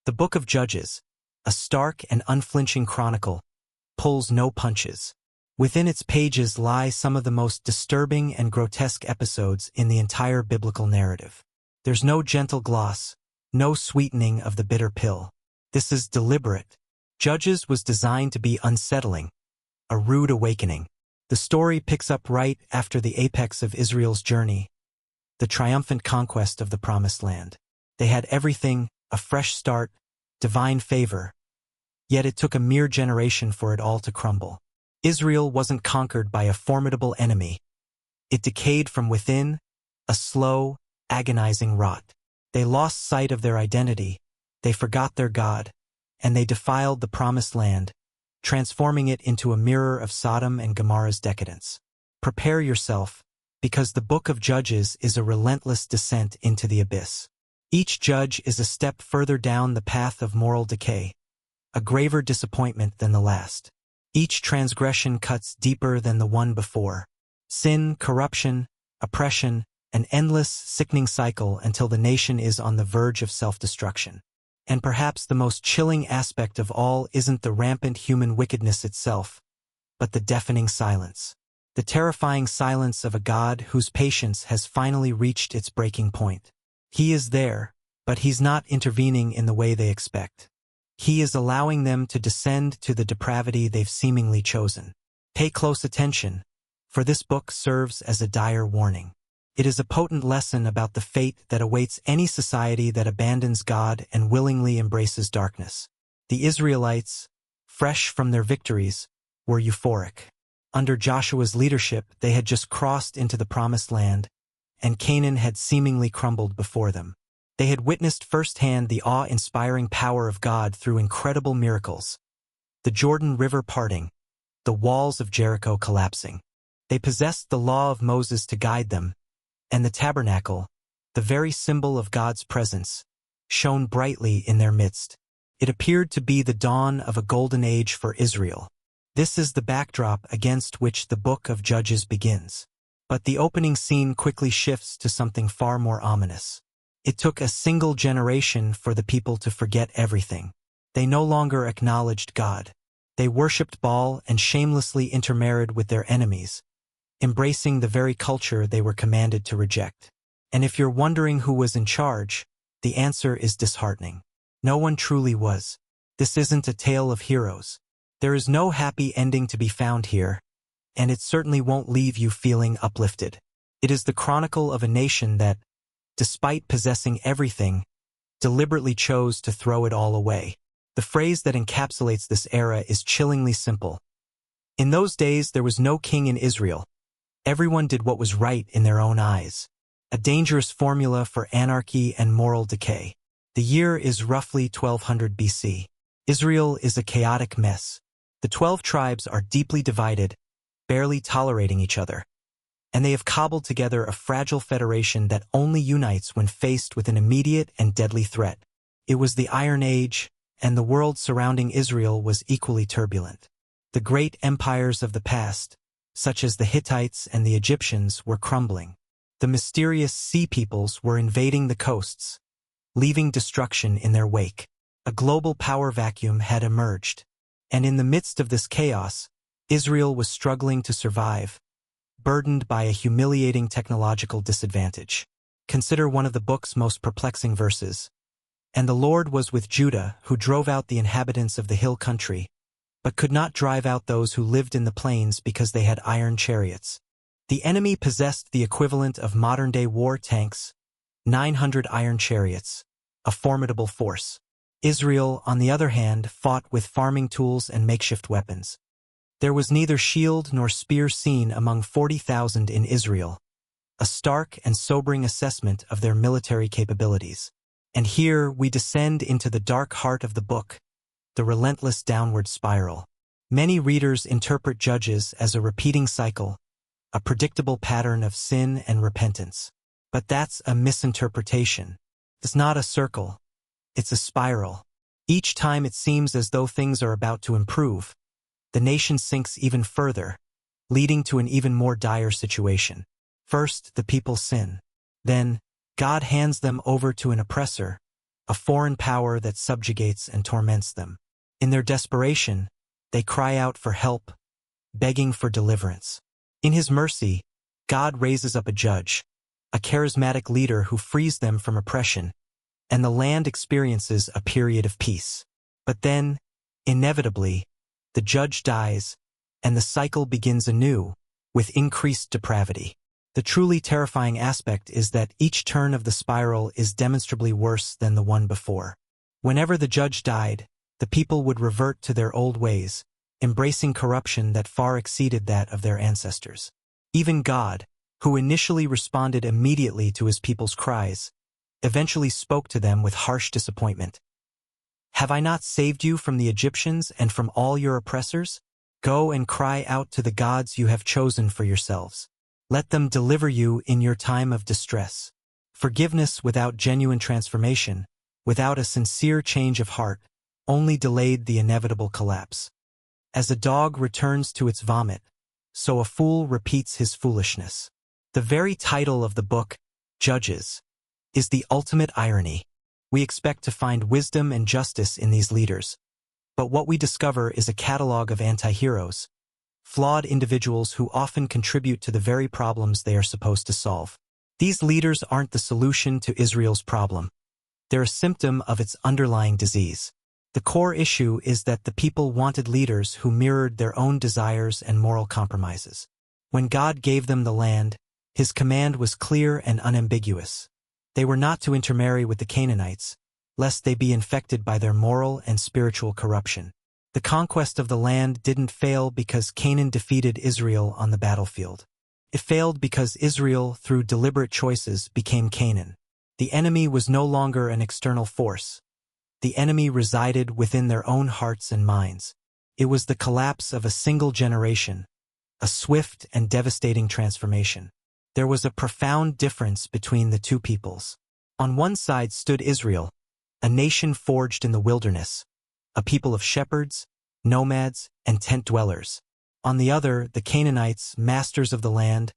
The Book of Judges, a stark and unflinching chronicle, pulls no punches. Within its pages lie some of the most disturbing and grotesque episodes in the entire biblical narrative. There's no gentle gloss, no sweetening of the bitter pill. This is deliberate. Judges was designed to be unsettling, a rude awakening. The story picks up right after the apex of Israel's journey, the triumphant conquest of the Promised Land. They had everything, a fresh start, divine favor. Yet it took a mere generation for it all to crumble. Israel wasn't conquered by a formidable enemy. It decayed from within, a slow, agonizing rot. They lost sight of their identity, they forgot their God, and they defiled the Promised Land, transforming it into a mirror of Sodom and Gomorrah's decadence. Prepare yourself, because the Book of Judges is a relentless descent into the abyss. Each judge is a step further down the path of moral decay, a graver disappointment than the last. Each transgression cuts deeper than the one before. Sin, corruption, oppression, an endless, sickening cycle until the nation is on the verge of self-destruction. And perhaps the most chilling aspect of all isn't the rampant human wickedness itself, but the deafening silence. The terrifying silence of a God whose patience has finally reached its breaking point. He is there, but he's not intervening in the way they expect. He is allowing them to descend to the depravity they've seemingly chosen. Pay close attention, for this book serves as a dire warning. It is a potent lesson about the fate that awaits any society that abandons God and willingly embraces darkness. The Israelites, fresh from their victories, were euphoric. Under Joshua's leadership, they had just crossed into the Promised Land, and Canaan had seemingly crumbled before them. They had witnessed firsthand the awe-inspiring power of God through incredible miracles. The Jordan River parting, the walls of Jericho collapsing. They possessed the law of Moses to guide them, and the tabernacle, the very symbol of God's presence, shone brightly in their midst. It appeared to be the dawn of a golden age for Israel. This is the backdrop against which the Book of Judges begins. But the opening scene quickly shifts to something far more ominous. It took a single generation for the people to forget everything. They no longer acknowledged God. They worshipped Baal and shamelessly intermarried with their enemies, embracing the very culture they were commanded to reject. And if you're wondering who was in charge, the answer is disheartening. No one truly was. This isn't a tale of heroes. There is no happy ending to be found here, and it certainly won't leave you feeling uplifted. It is the chronicle of a nation that, despite possessing everything, deliberately chose to throw it all away. The phrase that encapsulates this era is chillingly simple. In those days, there was no king in Israel. Everyone did what was right in their own eyes. A dangerous formula for anarchy and moral decay. The year is roughly 1200 BC. Israel is a chaotic mess. The 12 tribes are deeply divided, barely tolerating each other. And they have cobbled together a fragile federation that only unites when faced with an immediate and deadly threat. It was the Iron Age, and the world surrounding Israel was equally turbulent. The great empires of the past, such as the Hittites and the Egyptians, were crumbling. The mysterious sea peoples were invading the coasts, leaving destruction in their wake. A global power vacuum had emerged, and in the midst of this chaos, Israel was struggling to survive, burdened by a humiliating technological disadvantage. Consider one of the book's most perplexing verses. And the Lord was with Judah, who drove out the inhabitants of the hill country, but could not drive out those who lived in the plains because they had iron chariots. The enemy possessed the equivalent of modern-day war tanks, 900 iron chariots, a formidable force. Israel, on the other hand, fought with farming tools and makeshift weapons. There was neither shield nor spear seen among 40,000 in Israel, a stark and sobering assessment of their military capabilities. And here we descend into the dark heart of the book, the relentless downward spiral. Many readers interpret Judges as a repeating cycle, a predictable pattern of sin and repentance. But that's a misinterpretation. It's not a circle. It's a spiral. Each time it seems as though things are about to improve, the nation sinks even further, leading to an even more dire situation. First, the people sin. Then, God hands them over to an oppressor, a foreign power that subjugates and torments them. In their desperation, they cry out for help, begging for deliverance. In his mercy, God raises up a judge, a charismatic leader who frees them from oppression, and the land experiences a period of peace. But then, inevitably, the judge dies, and the cycle begins anew, with increased depravity. The truly terrifying aspect is that each turn of the spiral is demonstrably worse than the one before. Whenever the judge died, the people would revert to their old ways, embracing corruption that far exceeded that of their ancestors. Even God, who initially responded immediately to his people's cries, eventually spoke to them with harsh disappointment. "Have I not saved you from the Egyptians and from all your oppressors? Go and cry out to the gods you have chosen for yourselves. Let them deliver you in your time of distress." Forgiveness without genuine transformation, without a sincere change of heart, only delayed the inevitable collapse. As a dog returns to its vomit, so a fool repeats his foolishness. The very title of the book, Judges, is the ultimate irony. We expect to find wisdom and justice in these leaders, but what we discover is a catalog of anti-heroes, flawed individuals who often contribute to the very problems they are supposed to solve. These leaders aren't the solution to Israel's problem. They're a symptom of its underlying disease. The core issue is that the people wanted leaders who mirrored their own desires and moral compromises. When God gave them the land, his command was clear and unambiguous. They were not to intermarry with the Canaanites, lest they be infected by their moral and spiritual corruption. The conquest of the land didn't fail because Canaan defeated Israel on the battlefield. It failed because Israel, through deliberate choices, became Canaan. The enemy was no longer an external force. The enemy resided within their own hearts and minds. It was the collapse of a single generation, a swift and devastating transformation. There was a profound difference between the two peoples. On one side stood Israel, a nation forged in the wilderness, a people of shepherds, nomads, and tent dwellers. On the other, the Canaanites, masters of the land,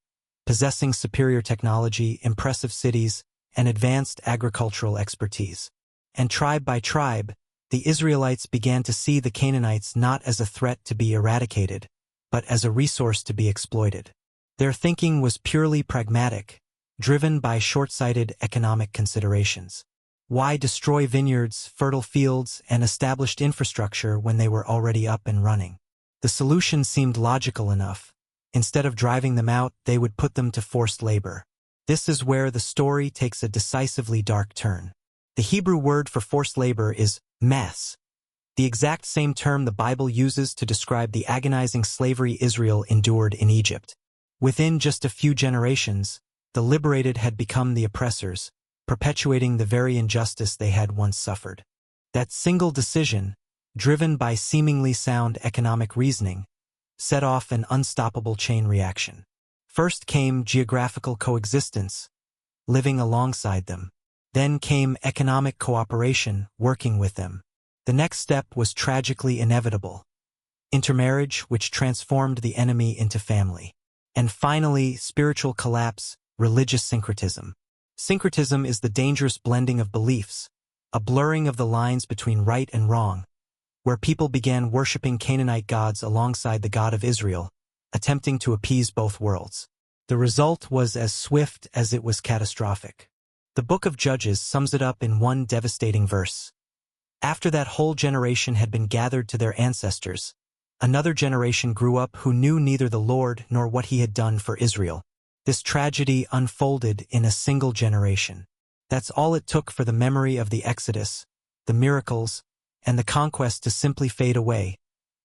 possessing superior technology, impressive cities, and advanced agricultural expertise. And tribe by tribe, the Israelites began to see the Canaanites not as a threat to be eradicated, but as a resource to be exploited. Their thinking was purely pragmatic, driven by short-sighted economic considerations. Why destroy vineyards, fertile fields, and established infrastructure when they were already up and running? The solution seemed logical enough. Instead of driving them out, they would put them to forced labor. This is where the story takes a decisively dark turn. The Hebrew word for forced labor is mas, the exact same term the Bible uses to describe the agonizing slavery Israel endured in Egypt. Within just a few generations, the liberated had become the oppressors, perpetuating the very injustice they had once suffered. That single decision, driven by seemingly sound economic reasoning, set off an unstoppable chain reaction. First came geographical coexistence, living alongside them. Then came economic cooperation, working with them. The next step was tragically inevitable: intermarriage, which transformed the enemy into family. And finally, spiritual collapse, religious syncretism. Syncretism is the dangerous blending of beliefs, a blurring of the lines between right and wrong, where people began worshiping Canaanite gods alongside the God of Israel, attempting to appease both worlds. The result was as swift as it was catastrophic. The book of Judges sums it up in one devastating verse. After that whole generation had been gathered to their ancestors, another generation grew up who knew neither the Lord nor what he had done for Israel. This tragedy unfolded in a single generation. That's all it took for the memory of the Exodus, the miracles, and the conquest to simply fade away,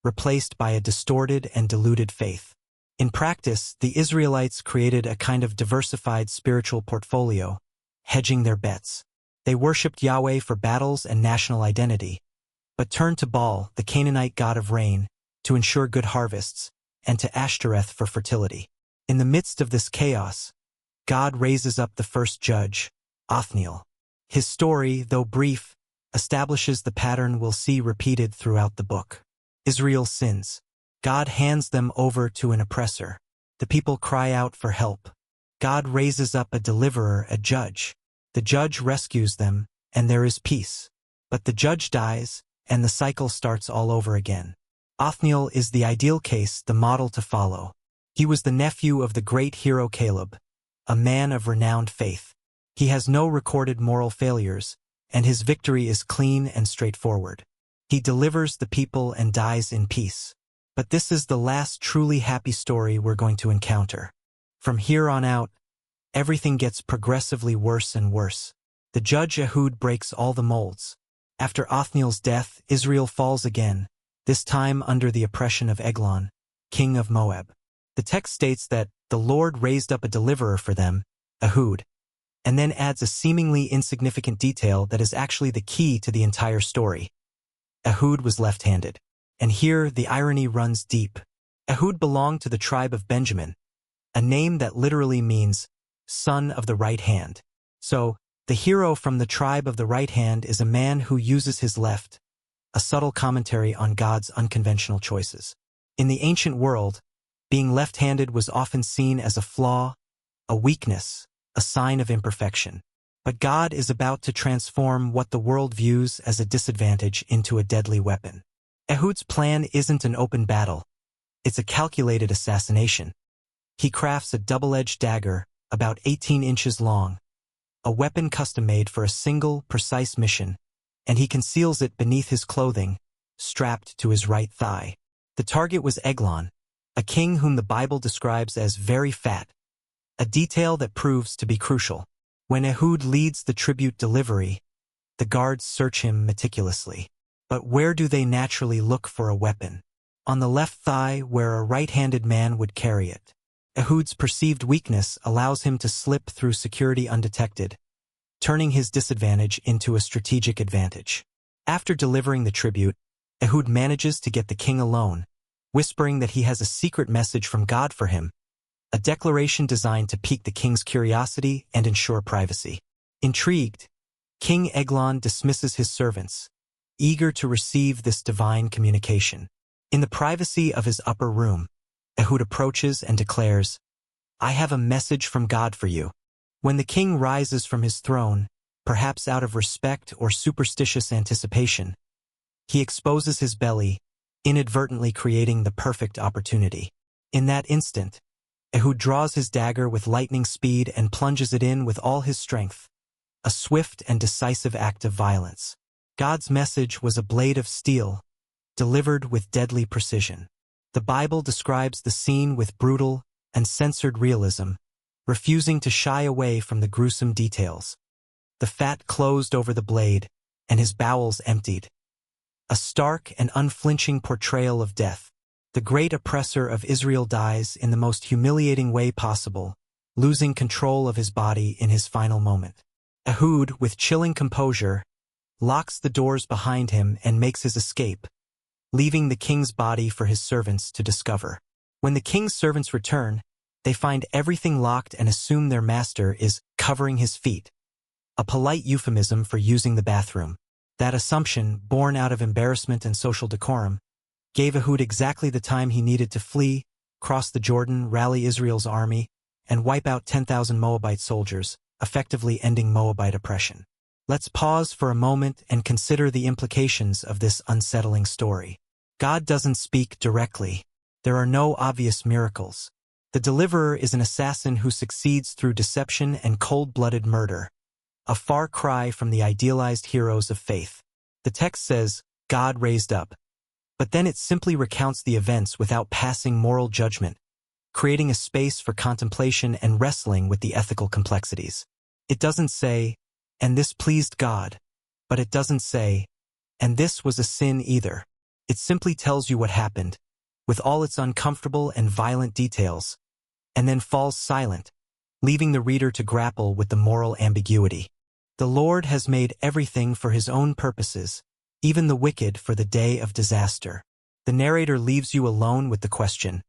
replaced by a distorted and diluted faith. In practice, the Israelites created a kind of diversified spiritual portfolio, hedging their bets. They worshipped Yahweh for battles and national identity, but turned to Baal, the Canaanite god of rain, to ensure good harvests, and to Ashtoreth for fertility. In the midst of this chaos, God raises up the first judge, Othniel. His story, though brief, establishes the pattern we'll see repeated throughout the book. Israel sins. God hands them over to an oppressor. The people cry out for help. God raises up a deliverer, a judge. The judge rescues them, and there is peace. But the judge dies, and the cycle starts all over again. Othniel is the ideal case, the model to follow. He was the nephew of the great hero Caleb, a man of renowned faith. He has no recorded moral failures, and his victory is clean and straightforward. He delivers the people and dies in peace. But this is the last truly happy story we're going to encounter. From here on out, everything gets progressively worse and worse. The judge Ehud breaks all the molds. After Othniel's death, Israel falls again, this time under the oppression of Eglon, king of Moab. The text states that the Lord raised up a deliverer for them, Ehud, and then adds a seemingly insignificant detail that is actually the key to the entire story. Ehud was left-handed. And here the irony runs deep. Ehud belonged to the tribe of Benjamin, a name that literally means son of the right hand. So, the hero from the tribe of the right hand is a man who uses his left, a subtle commentary on God's unconventional choices. In the ancient world, being left-handed was often seen as a flaw, a weakness, a sign of imperfection. But God is about to transform what the world views as a disadvantage into a deadly weapon. Ehud's plan isn't an open battle. It's a calculated assassination. He crafts a double-edged dagger, about 18 inches long, a weapon custom-made for a single, precise mission, and he conceals it beneath his clothing, strapped to his right thigh. The target was Eglon, a king whom the Bible describes as very fat, a detail that proves to be crucial. When Ehud leads the tribute delivery, the guards search him meticulously. But where do they naturally look for a weapon? On the left thigh, where a right-handed man would carry it. Ehud's perceived weakness allows him to slip through security undetected, turning his disadvantage into a strategic advantage. After delivering the tribute, Ehud manages to get the king alone, whispering that he has a secret message from God for him, a declaration designed to pique the king's curiosity and ensure privacy. Intrigued, King Eglon dismisses his servants, eager to receive this divine communication. In the privacy of his upper room, Ehud approaches and declares, "I have a message from God for you." When the king rises from his throne, perhaps out of respect or superstitious anticipation, he exposes his belly, inadvertently creating the perfect opportunity. In that instant, Ehud draws his dagger with lightning speed and plunges it in with all his strength, a swift and decisive act of violence. God's message was a blade of steel, delivered with deadly precision. The Bible describes the scene with brutal and censored realism, refusing to shy away from the gruesome details. The fat closed over the blade, and his bowels emptied. A stark and unflinching portrayal of death. The great oppressor of Israel dies in the most humiliating way possible, losing control of his body in his final moment. Ehud, with chilling composure, locks the doors behind him and makes his escape, leaving the king's body for his servants to discover. When the king's servants return, they find everything locked and assume their master is covering his feet, a polite euphemism for using the bathroom. That assumption, born out of embarrassment and social decorum, gave Ehud exactly the time he needed to flee, cross the Jordan, rally Israel's army, and wipe out 10,000 Moabite soldiers, effectively ending Moabite oppression. Let's pause for a moment and consider the implications of this unsettling story. God doesn't speak directly. There are no obvious miracles. The deliverer is an assassin who succeeds through deception and cold-blooded murder, a far cry from the idealized heroes of faith. The text says, God raised up, but then it simply recounts the events without passing moral judgment, creating a space for contemplation and wrestling with the ethical complexities. It doesn't say, and this pleased God, but it doesn't say, and this was a sin either. It simply tells you what happened, with all its uncomfortable and violent details, and then falls silent, leaving the reader to grapple with the moral ambiguity. The Lord has made everything for his own purposes, even the wicked for the day of disaster. The narrator leaves you alone with the question,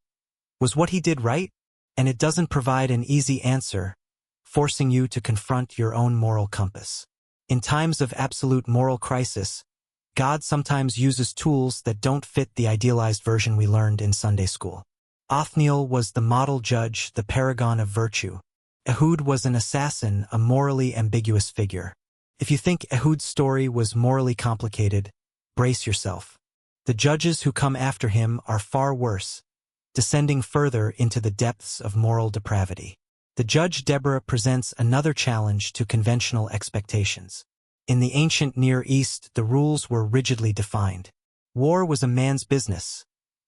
was what he did right? And it doesn't provide an easy answer, forcing you to confront your own moral compass. In times of absolute moral crisis, God sometimes uses tools that don't fit the idealized version we learned in Sunday school. Othniel was the model judge, the paragon of virtue. Ehud was an assassin, a morally ambiguous figure. If you think Ehud's story was morally complicated, brace yourself. The judges who come after him are far worse, descending further into the depths of moral depravity. The judge Deborah presents another challenge to conventional expectations. In the ancient Near East, the rules were rigidly defined. War was a man's business,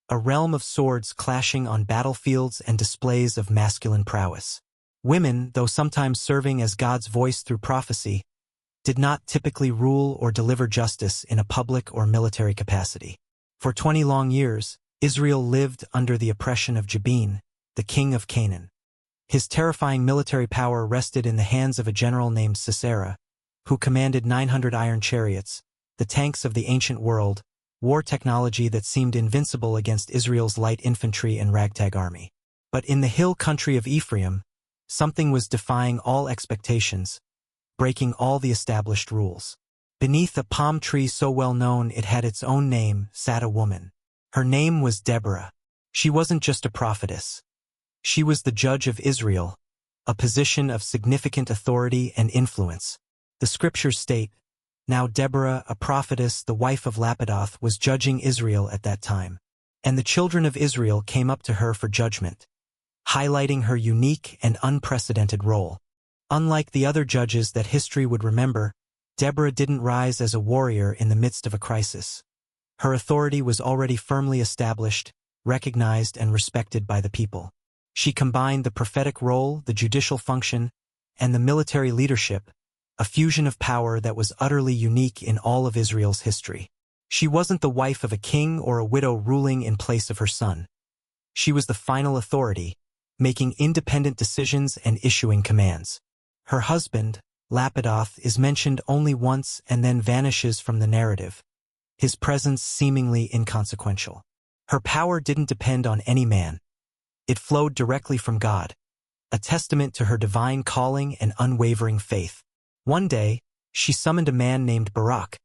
a realm of swords clashing on battlefields and displays of masculine prowess. Women, though sometimes serving as God's voice through prophecy, did not typically rule or deliver justice in a public or military capacity. For 20 long years, Israel lived under the oppression of Jabin, the king of Canaan. His terrifying military power rested in the hands of a general named Sisera, who commanded 900 iron chariots, the tanks of the ancient world, war technology that seemed invincible against Israel's light infantry and ragtag army. But in the hill country of Ephraim, something was defying all expectations, breaking all the established rules. Beneath a palm tree so well known it had its own name sat a woman. Her name was Deborah. She wasn't just a prophetess. She was the judge of Israel, a position of significant authority and influence. The scriptures state, "Now Deborah, a prophetess, the wife of Lapidoth, was judging Israel at that time. And the children of Israel came up to her for judgment," highlighting her unique and unprecedented role. Unlike the other judges that history would remember, Deborah didn't rise as a warrior in the midst of a crisis. Her authority was already firmly established, recognized, and respected by the people. She combined the prophetic role, the judicial function, and the military leadership, a fusion of power that was utterly unique in all of Israel's history. She wasn't the wife of a king or a widow ruling in place of her son. She was the final authority, making independent decisions and issuing commands. Her husband, Lapidoth, is mentioned only once and then vanishes from the narrative, his presence seemingly inconsequential. Her power didn't depend on any man. It flowed directly from God, a testament to her divine calling and unwavering faith. One day, she summoned a man named Barak,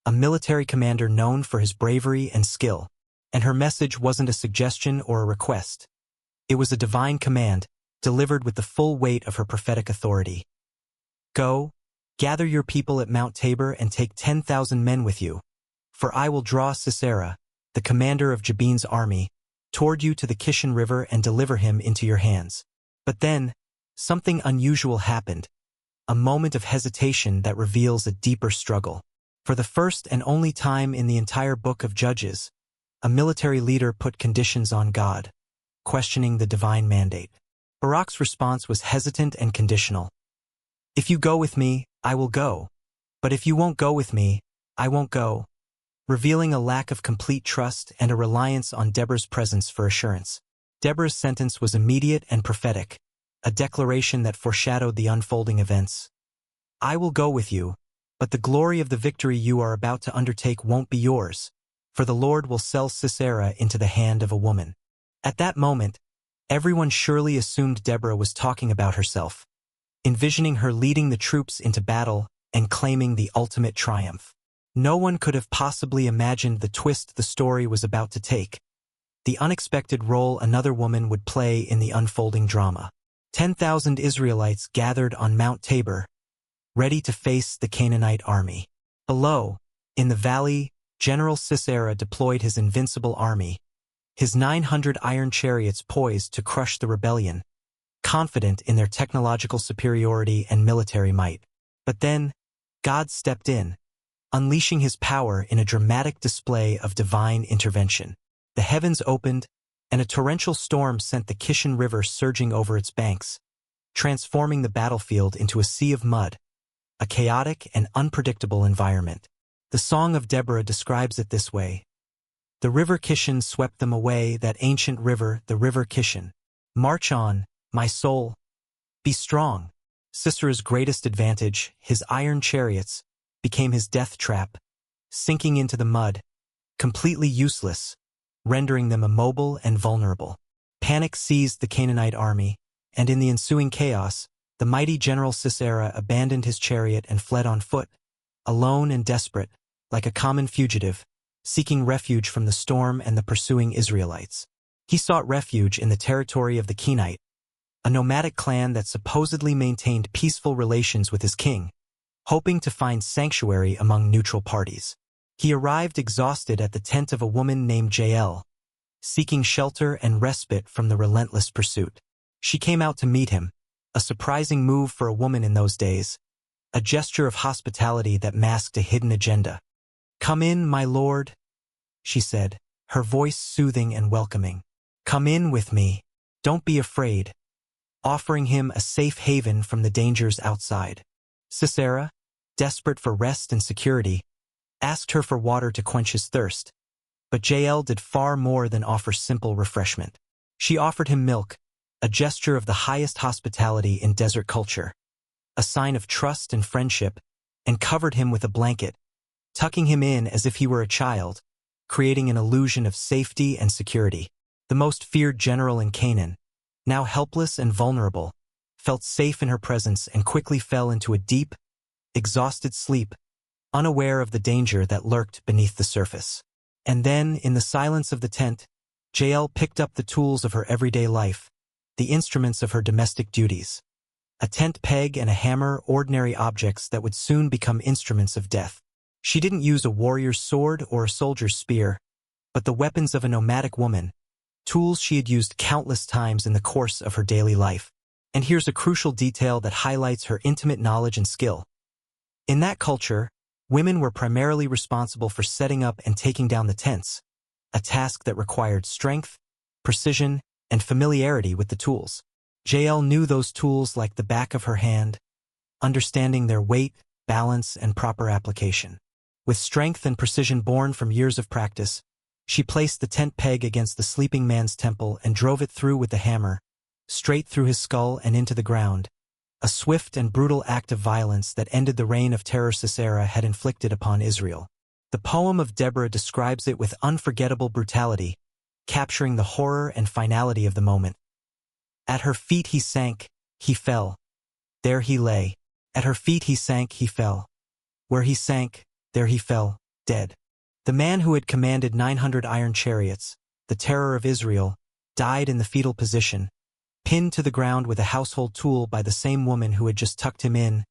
a military commander known for his bravery and skill, and her message wasn't a suggestion or a request. It was a divine command, delivered with the full weight of her prophetic authority. "Go, gather your people at Mount Tabor and take 10,000 men with you, for I will draw Sisera, the commander of Jabin's army, toward you to the Kishon River and deliver him into your hands." But then, something unusual happened, a moment of hesitation that reveals a deeper struggle. For the first and only time in the entire book of Judges, a military leader put conditions on God, questioning the divine mandate. Barak's response was hesitant and conditional. "If you go with me, I will go. But if you won't go with me, I won't go," revealing a lack of complete trust and a reliance on Deborah's presence for assurance. Deborah's sentence was immediate and prophetic, a declaration that foreshadowed the unfolding events. "I will go with you, but the glory of the victory you are about to undertake won't be yours, for the Lord will sell Sisera into the hand of a woman." At that moment, everyone surely assumed Deborah was talking about herself, envisioning her leading the troops into battle and claiming the ultimate triumph. No one could have possibly imagined the twist the story was about to take, the unexpected role another woman would play in the unfolding drama. 10,000 Israelites gathered on Mount Tabor, ready to face the Canaanite army. Below, in the valley, General Sisera deployed his invincible army, his 900 iron chariots poised to crush the rebellion, confident in their technological superiority and military might. But then, God stepped in, unleashing his power in a dramatic display of divine intervention. The heavens opened, and a torrential storm sent the Kishon River surging over its banks, transforming the battlefield into a sea of mud, a chaotic and unpredictable environment. The Song of Deborah describes it this way: "The river Kishon swept them away, that ancient river, the river Kishon. March on, my soul. Be strong." Sisera's greatest advantage, his iron chariots, became his death trap, sinking into the mud, completely useless, rendering them immobile and vulnerable. Panic seized the Canaanite army, and in the ensuing chaos, the mighty General Sisera abandoned his chariot and fled on foot, alone and desperate, like a common fugitive, seeking refuge from the storm and the pursuing Israelites. He sought refuge in the territory of the Kenite, a nomadic clan that supposedly maintained peaceful relations with his king, hoping to find sanctuary among neutral parties. He arrived exhausted at the tent of a woman named Jael, seeking shelter and respite from the relentless pursuit. She came out to meet him, a surprising move for a woman in those days, a gesture of hospitality that masked a hidden agenda. "Come in, my lord," she said, her voice soothing and welcoming. "Come in with me. Don't be afraid," offering him a safe haven from the dangers outside. Sisera, desperate for rest and security, asked her for water to quench his thirst, but Jael did far more than offer simple refreshment. She offered him milk, a gesture of the highest hospitality in desert culture, a sign of trust and friendship, and covered him with a blanket, tucking him in as if he were a child, creating an illusion of safety and security. The most feared general in Canaan, now helpless and vulnerable, felt safe in her presence and quickly fell into a deep, exhausted sleep, unaware of the danger that lurked beneath the surface. And then, in the silence of the tent, Jael picked up the tools of her everyday life, the instruments of her domestic duties. A tent peg and a hammer, ordinary objects that would soon become instruments of death. She didn't use a warrior's sword or a soldier's spear, but the weapons of a nomadic woman, tools she had used countless times in the course of her daily life. And here's a crucial detail that highlights her intimate knowledge and skill. In that culture, women were primarily responsible for setting up and taking down the tents, a task that required strength, precision, and familiarity with the tools. Jael knew those tools like the back of her hand, understanding their weight, balance, and proper application. With strength and precision born from years of practice, she placed the tent peg against the sleeping man's temple and drove it through with the hammer, straight through his skull and into the ground, a swift and brutal act of violence that ended the reign of terror Sisera had inflicted upon Israel. The poem of Deborah describes it with unforgettable brutality, capturing the horror and finality of the moment. At her feet he sank, he fell. There he lay. At her feet he sank, he fell. Where he sank, there he fell, dead. The man who had commanded 900 iron chariots, the terror of Israel, died in the fetal position, pinned to the ground with a household tool by the same woman who had just tucked him in,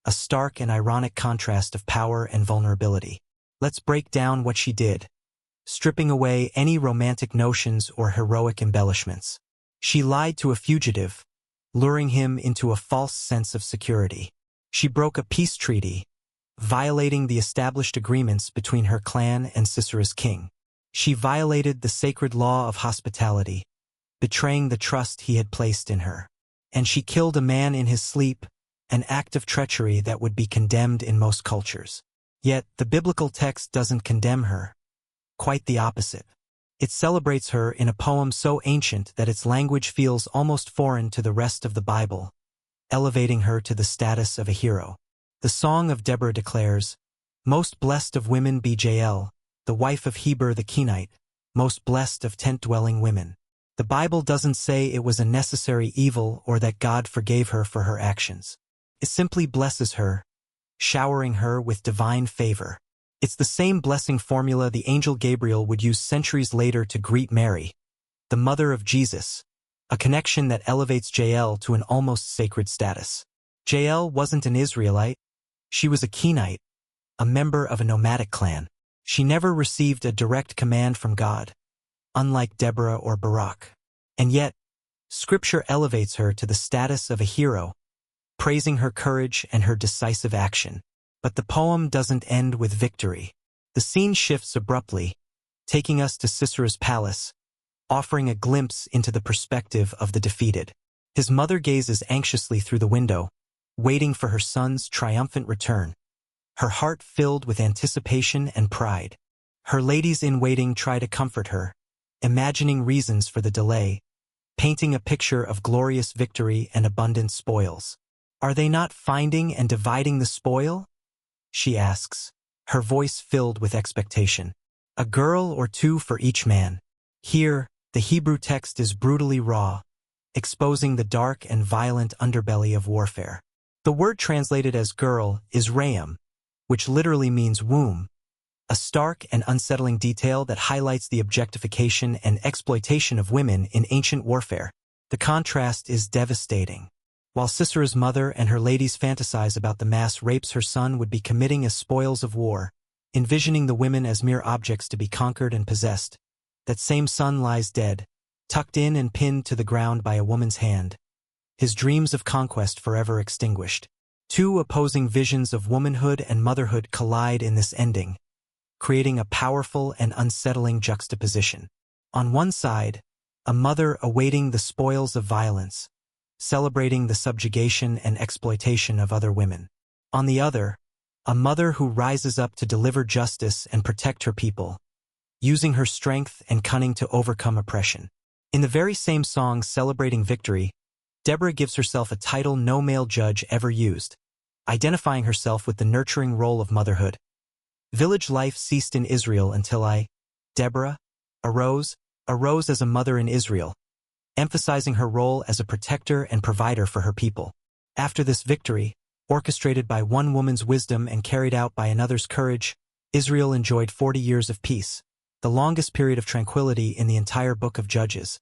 a stark and ironic contrast of power and vulnerability. Let's break down what she did, stripping away any romantic notions or heroic embellishments. She lied to a fugitive, luring him into a false sense of security. She broke a peace treaty, violating the established agreements between her clan and Sisera's king. She violated the sacred law of hospitality, betraying the trust he had placed in her. And she killed a man in his sleep, an act of treachery that would be condemned in most cultures. Yet, the biblical text doesn't condemn her. Quite the opposite. It celebrates her in a poem so ancient that its language feels almost foreign to the rest of the Bible, elevating her to the status of a hero. The Song of Deborah declares, "Most blessed of women be Jael, the wife of Heber the Kenite, most blessed of tent-dwelling women." The Bible doesn't say it was a necessary evil or that God forgave her for her actions. It simply blesses her, showering her with divine favor. It's the same blessing formula the angel Gabriel would use centuries later to greet Mary, the mother of Jesus, a connection that elevates Jael to an almost sacred status. Jael wasn't an Israelite. She was a Kenite, a member of a nomadic clan. She never received a direct command from God, unlike Deborah or Barak. And yet, Scripture elevates her to the status of a hero, praising her courage and her decisive action. But the poem doesn't end with victory. The scene shifts abruptly, taking us to Sisera's palace, offering a glimpse into the perspective of the defeated. His mother gazes anxiously through the window, waiting for her son's triumphant return, her heart filled with anticipation and pride. Her ladies-in-waiting try to comfort her, imagining reasons for the delay, painting a picture of glorious victory and abundant spoils. "Are they not finding and dividing the spoil?" she asks, her voice filled with expectation. "A girl or two for each man." Here, the Hebrew text is brutally raw, exposing the dark and violent underbelly of warfare. The word translated as girl is rayam, which literally means womb, a stark and unsettling detail that highlights the objectification and exploitation of women in ancient warfare. The contrast is devastating. While Sisera's mother and her ladies fantasize about the mass rapes her son would be committing as spoils of war, envisioning the women as mere objects to be conquered and possessed, that same son lies dead, tucked in and pinned to the ground by a woman's hand, his dreams of conquest forever extinguished. Two opposing visions of womanhood and motherhood collide in this ending, creating a powerful and unsettling juxtaposition. On one side, a mother awaiting the spoils of violence, celebrating the subjugation and exploitation of other women. On the other, a mother who rises up to deliver justice and protect her people, using her strength and cunning to overcome oppression. In the very same song celebrating victory, Deborah gives herself a title no male judge ever used, identifying herself with the nurturing role of motherhood. Village life ceased in Israel until I, Deborah, arose as a mother in Israel, emphasizing her role as a protector and provider for her people. After this victory, orchestrated by one woman's wisdom and carried out by another's courage, Israel enjoyed 40 years of peace, the longest period of tranquility in the entire book of Judges,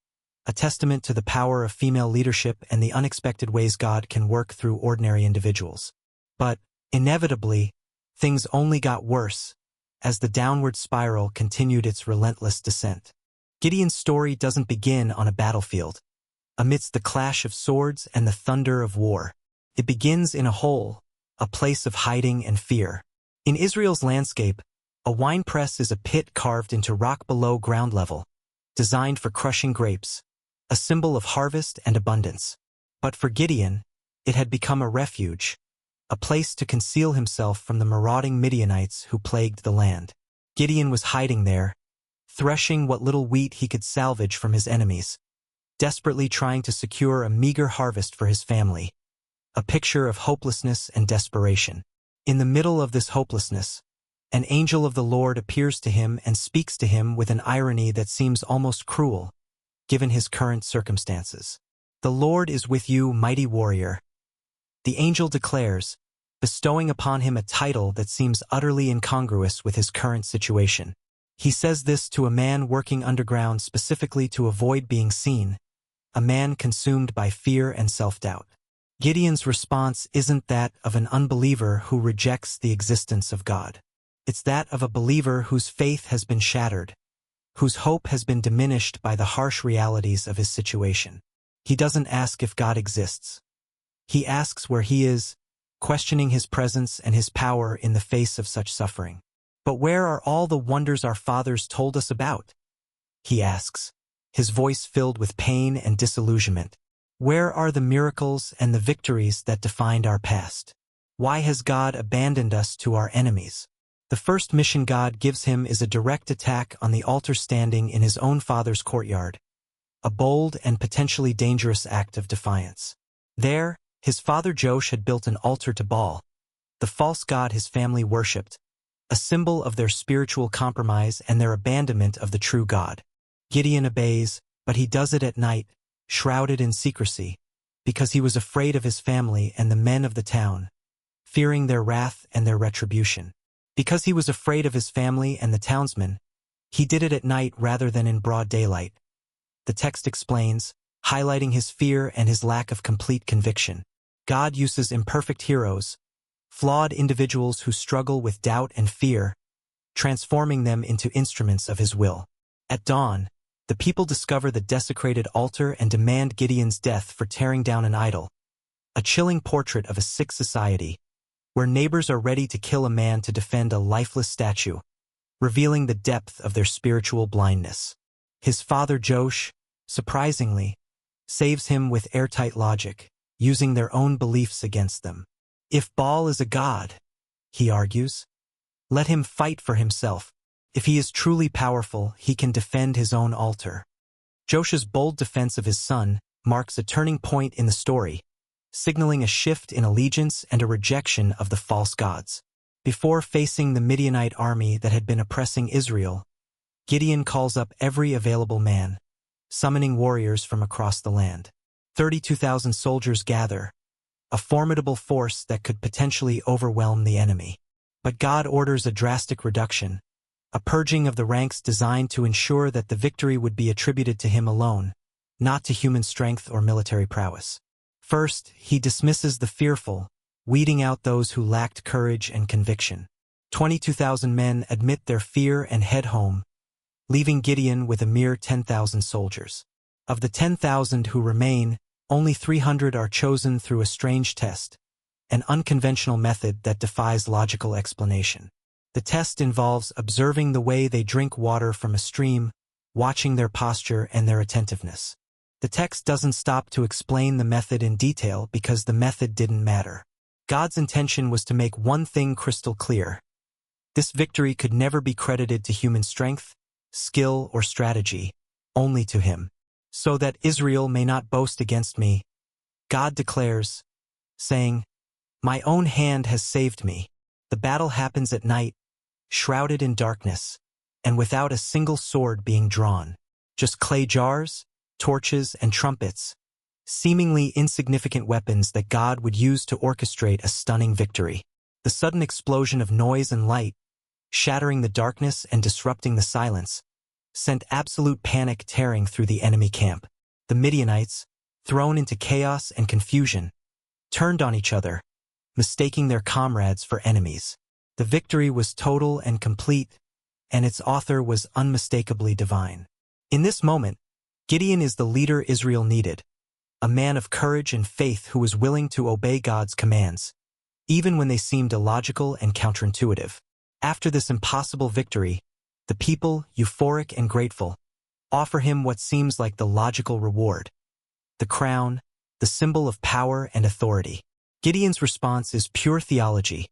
a testament to the power of female leadership and the unexpected ways God can work through ordinary individuals. But, inevitably, things only got worse as the downward spiral continued its relentless descent. Gideon's story doesn't begin on a battlefield, amidst the clash of swords and the thunder of war. It begins in a hole, a place of hiding and fear. In Israel's landscape, a winepress is a pit carved into rock below ground level, designed for crushing grapes, a symbol of harvest and abundance. But for Gideon, it had become a refuge, a place to conceal himself from the marauding Midianites who plagued the land. Gideon was hiding there, threshing what little wheat he could salvage from his enemies, desperately trying to secure a meager harvest for his family, a picture of hopelessness and desperation. In the middle of this hopelessness, an angel of the Lord appears to him and speaks to him with an irony that seems almost cruel, given his current circumstances. "The Lord is with you, mighty warrior," the angel declares, bestowing upon him a title that seems utterly incongruous with his current situation. He says this to a man working underground specifically to avoid being seen, a man consumed by fear and self-doubt. Gideon's response isn't that of an unbeliever who rejects the existence of God. It's that of a believer whose faith has been shattered, whose hope has been diminished by the harsh realities of his situation. He doesn't ask if God exists. He asks where he is, questioning his presence and his power in the face of such suffering. "But where are all the wonders our fathers told us about?" he asks, his voice filled with pain and disillusionment. "Where are the miracles and the victories that defined our past? Why has God abandoned us to our enemies?" The first mission God gives him is a direct attack on the altar standing in his own father's courtyard, a bold and potentially dangerous act of defiance. There, his father Joash had built an altar to Baal, the false god his family worshipped, a symbol of their spiritual compromise and their abandonment of the true God. Gideon obeys, but he does it at night, shrouded in secrecy, because he was afraid of his family and the men of the town, fearing their wrath and their retribution. Because he was afraid of his family and the townsmen, he did it at night rather than in broad daylight. The text explains, highlighting his fear and his lack of complete conviction. God uses imperfect heroes, flawed individuals who struggle with doubt and fear, transforming them into instruments of his will. At dawn, the people discover the desecrated altar and demand Gideon's death for tearing down an idol, a chilling portrait of a sick society, where neighbors are ready to kill a man to defend a lifeless statue, revealing the depth of their spiritual blindness. His father Joash, surprisingly, saves him with airtight logic, using their own beliefs against them. "If Baal is a god," he argues, "let him fight for himself. If he is truly powerful, he can defend his own altar." Joash's bold defense of his son marks a turning point in the story, signaling a shift in allegiance and a rejection of the false gods. Before facing the Midianite army that had been oppressing Israel, Gideon calls up every available man, summoning warriors from across the land. 32,000 soldiers gather, a formidable force that could potentially overwhelm the enemy. But God orders a drastic reduction, a purging of the ranks designed to ensure that the victory would be attributed to him alone, not to human strength or military prowess. First, he dismisses the fearful, weeding out those who lacked courage and conviction. 22,000 men admit their fear and head home, leaving Gideon with a mere 10,000 soldiers. Of the 10,000 who remain, only 300 are chosen through a strange test, an unconventional method that defies logical explanation. The test involves observing the way they drink water from a stream, watching their posture and their attentiveness. The text doesn't stop to explain the method in detail because the method didn't matter. God's intention was to make one thing crystal clear. This victory could never be credited to human strength, skill, or strategy, only to him. So that Israel may not boast against me, God declares, saying, "My own hand has saved me." The battle happens at night, shrouded in darkness, and without a single sword being drawn. Just clay jars, torches, and trumpets, seemingly insignificant weapons that God would use to orchestrate a stunning victory. The sudden explosion of noise and light, shattering the darkness and disrupting the silence, sent absolute panic tearing through the enemy camp. The Midianites, thrown into chaos and confusion, turned on each other, mistaking their comrades for enemies. The victory was total and complete, and its author was unmistakably divine. In this moment, Gideon is the leader Israel needed, a man of courage and faith who was willing to obey God's commands, even when they seemed illogical and counterintuitive. After this impossible victory, the people, euphoric and grateful, offer him what seems like the logical reward: the crown, the symbol of power and authority. Gideon's response is pure theology,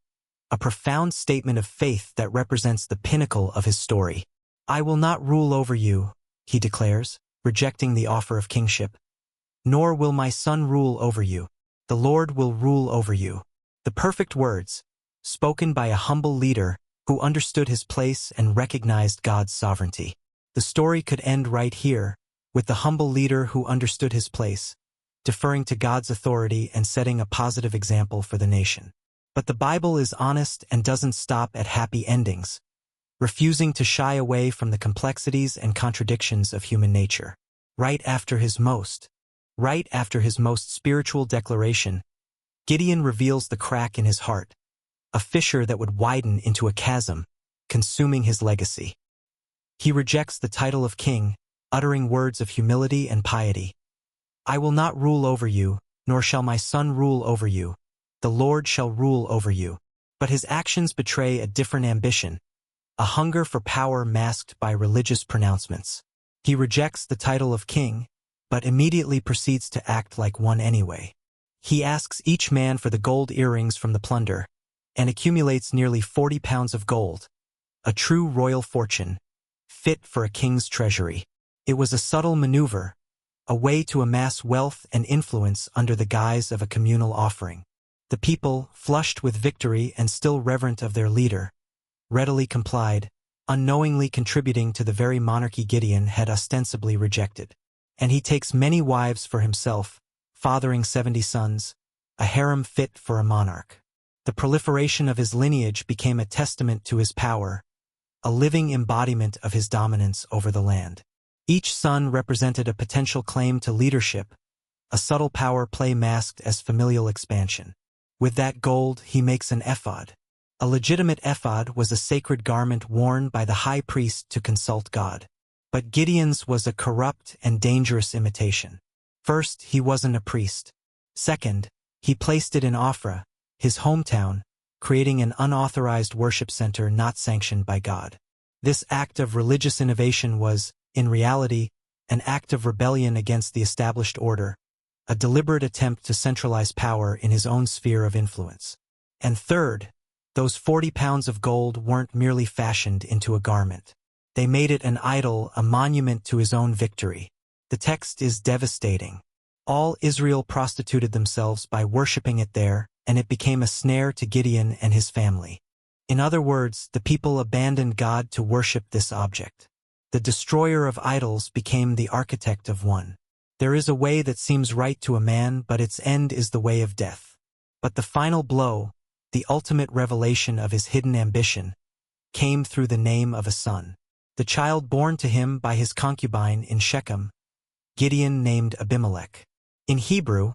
a profound statement of faith that represents the pinnacle of his story. "I will not rule over you," he declares, rejecting the offer of kingship. "Nor will my son rule over you. The Lord will rule over you." The perfect words, spoken by a humble leader who understood his place and recognized God's sovereignty. The story could end right here, with the humble leader who understood his place, deferring to God's authority and setting a positive example for the nation. But the Bible is honest and doesn't stop at happy endings, refusing to shy away from the complexities and contradictions of human nature. Right after his most spiritual declaration, Gideon reveals the crack in his heart, a fissure that would widen into a chasm, consuming his legacy. He rejects the title of king, uttering words of humility and piety. "I will not rule over you, nor shall my son rule over you. The Lord shall rule over you." But his actions betray a different ambition, a hunger for power masked by religious pronouncements. He rejects the title of king, but immediately proceeds to act like one anyway. He asks each man for the gold earrings from the plunder, and accumulates nearly 40 pounds of gold, a true royal fortune, fit for a king's treasury. It was a subtle maneuver, a way to amass wealth and influence under the guise of a communal offering. The people, flushed with victory and still reverent of their leader, readily complied, unknowingly contributing to the very monarchy Gideon had ostensibly rejected. And he takes many wives for himself, fathering 70 sons, a harem fit for a monarch. The proliferation of his lineage became a testament to his power, a living embodiment of his dominance over the land. Each son represented a potential claim to leadership, a subtle power play masked as familial expansion. With that gold, he makes an ephod. A legitimate ephod was a sacred garment worn by the high priest to consult God. But Gideon's was a corrupt and dangerous imitation. First, he wasn't a priest. Second, he placed it in Ophrah, his hometown, creating an unauthorized worship center not sanctioned by God. This act of religious innovation was, in reality, an act of rebellion against the established order, a deliberate attempt to centralize power in his own sphere of influence. And third, those 40 pounds of gold weren't merely fashioned into a garment. They made it an idol, a monument to his own victory. The text is devastating. All Israel prostituted themselves by worshiping it there, and it became a snare to Gideon and his family. In other words, the people abandoned God to worship this object. The destroyer of idols became the architect of one. There is a way that seems right to a man, but its end is the way of death. But the final blow, the ultimate revelation of his hidden ambition, came through the name of a son. The child born to him by his concubine in Shechem, Gideon named Abimelech. In Hebrew,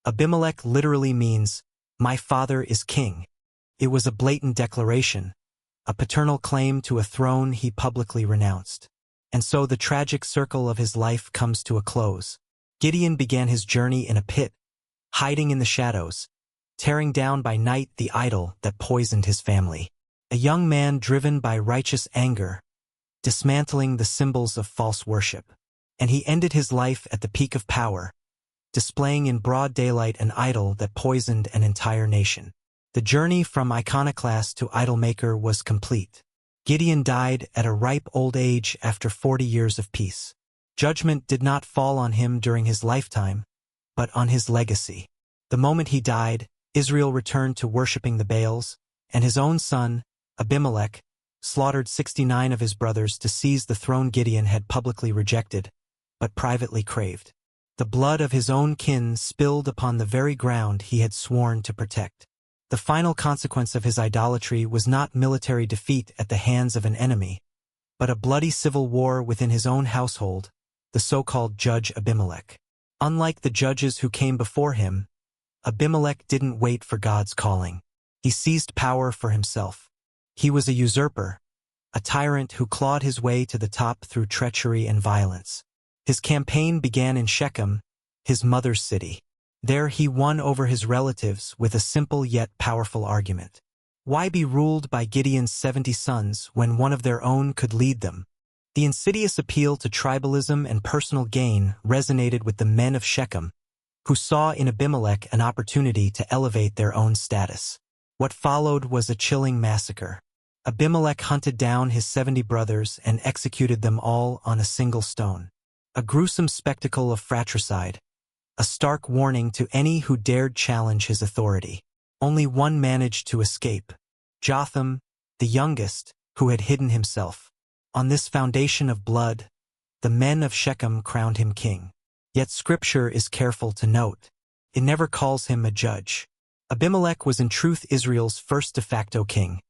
Abimelech literally means, "My father is king." It was a blatant declaration, a paternal claim to a throne he publicly renounced. And so the tragic circle of his life comes to a close. Gideon began his journey in a pit, hiding in the shadows, tearing down by night the idol that poisoned his family. A young man driven by righteous anger, dismantling the symbols of false worship. And he ended his life at the peak of power, displaying in broad daylight an idol that poisoned an entire nation. The journey from iconoclast to idol-maker was complete. Gideon died at a ripe old age after 40 years of peace. Judgment did not fall on him during his lifetime, but on his legacy. The moment he died, Israel returned to worshipping the Baals, and his own son, Abimelech, slaughtered 69 of his brothers to seize the throne Gideon had publicly rejected, but privately craved. The blood of his own kin spilled upon the very ground he had sworn to protect. The final consequence of his idolatry was not military defeat at the hands of an enemy, but a bloody civil war within his own household, the so-called Judge Abimelech. Unlike the judges who came before him, Abimelech didn't wait for God's calling. He seized power for himself. He was a usurper, a tyrant who clawed his way to the top through treachery and violence. His campaign began in Shechem, his mother's city. There he won over his relatives with a simple yet powerful argument. Why be ruled by Gideon's 70 sons when one of their own could lead them? The insidious appeal to tribalism and personal gain resonated with the men of Shechem, who saw in Abimelech an opportunity to elevate their own status. What followed was a chilling massacre. Abimelech hunted down his 70 brothers and executed them all on a single stone. A gruesome spectacle of fratricide, a stark warning to any who dared challenge his authority. Only one managed to escape, Jotham, the youngest, who had hidden himself. On this foundation of blood, the men of Shechem crowned him king. Yet Scripture is careful to note, it never calls him a judge. Abimelech was in truth Israel's first de facto king,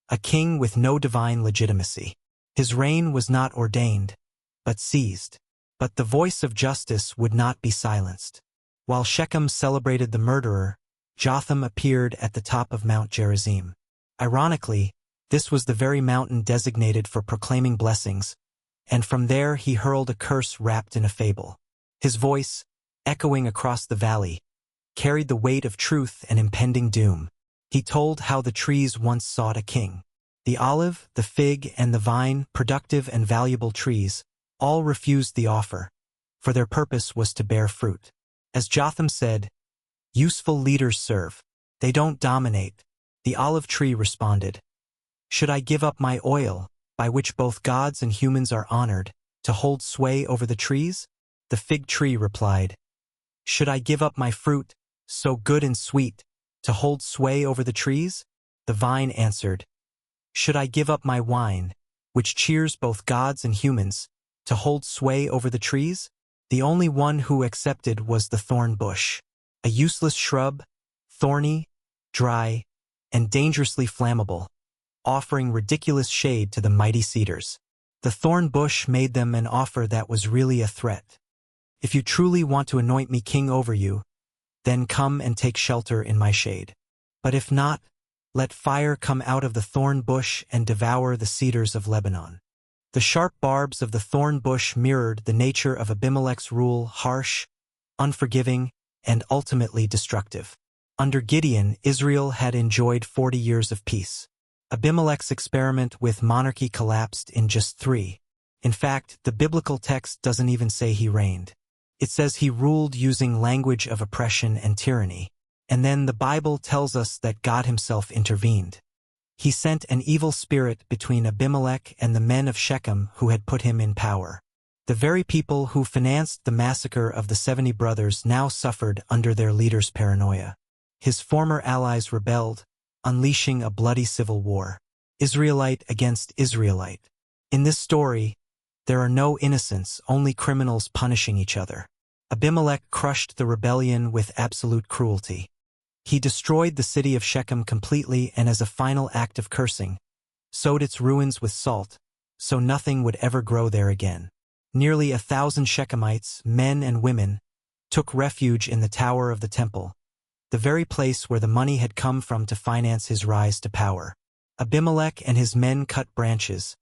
a king with no divine legitimacy. His reign was not ordained, but seized. But the voice of justice would not be silenced. While Shechem celebrated the murderer, Jotham appeared at the top of Mount Gerizim. Ironically, this was the very mountain designated for proclaiming blessings, and from there he hurled a curse wrapped in a fable. His voice, echoing across the valley, carried the weight of truth and impending doom. He told how the trees once sought a king. The olive, the fig, and the vine, productive and valuable trees, all refused the offer, for their purpose was to bear fruit. As Jotham said, "Useful leaders serve. They don't dominate." The olive tree responded, "Should I give up my oil, by which both gods and humans are honored, to hold sway over the trees?" The fig tree replied, "Should I give up my fruit, so good and sweet, to hold sway over the trees?" The vine answered, "Should I give up my wine, which cheers both gods and humans, to hold sway over the trees?" The only one who accepted was the thorn bush, a useless shrub, thorny, dry, and dangerously flammable, offering ridiculous shade to the mighty cedars. The thorn bush made them an offer that was really a threat. "If you truly want to anoint me king over you, then come and take shelter in my shade. But if not, let fire come out of the thorn bush and devour the cedars of Lebanon." The sharp barbs of the thorn bush mirrored the nature of Abimelech's rule, harsh, unforgiving, and ultimately destructive. Under Gideon, Israel had enjoyed 40 years of peace. Abimelech's experiment with monarchy collapsed in just 3. In fact, the biblical text doesn't even say he reigned. It says he ruled using language of oppression and tyranny. And then the Bible tells us that God himself intervened. He sent an evil spirit between Abimelech and the men of Shechem who had put him in power. The very people who financed the massacre of the 70 brothers now suffered under their leader's paranoia. His former allies rebelled, unleashing a bloody civil war. Israelite against Israelite. In this story, there are no innocents, only criminals punishing each other. Abimelech crushed the rebellion with absolute cruelty. He destroyed the city of Shechem completely and as a final act of cursing, sowed its ruins with salt, so nothing would ever grow there again. Nearly 1,000 Shechemites, men and women, took refuge in the tower of the temple, the very place where the money had come from to finance his rise to power. Abimelech and his men cut branches,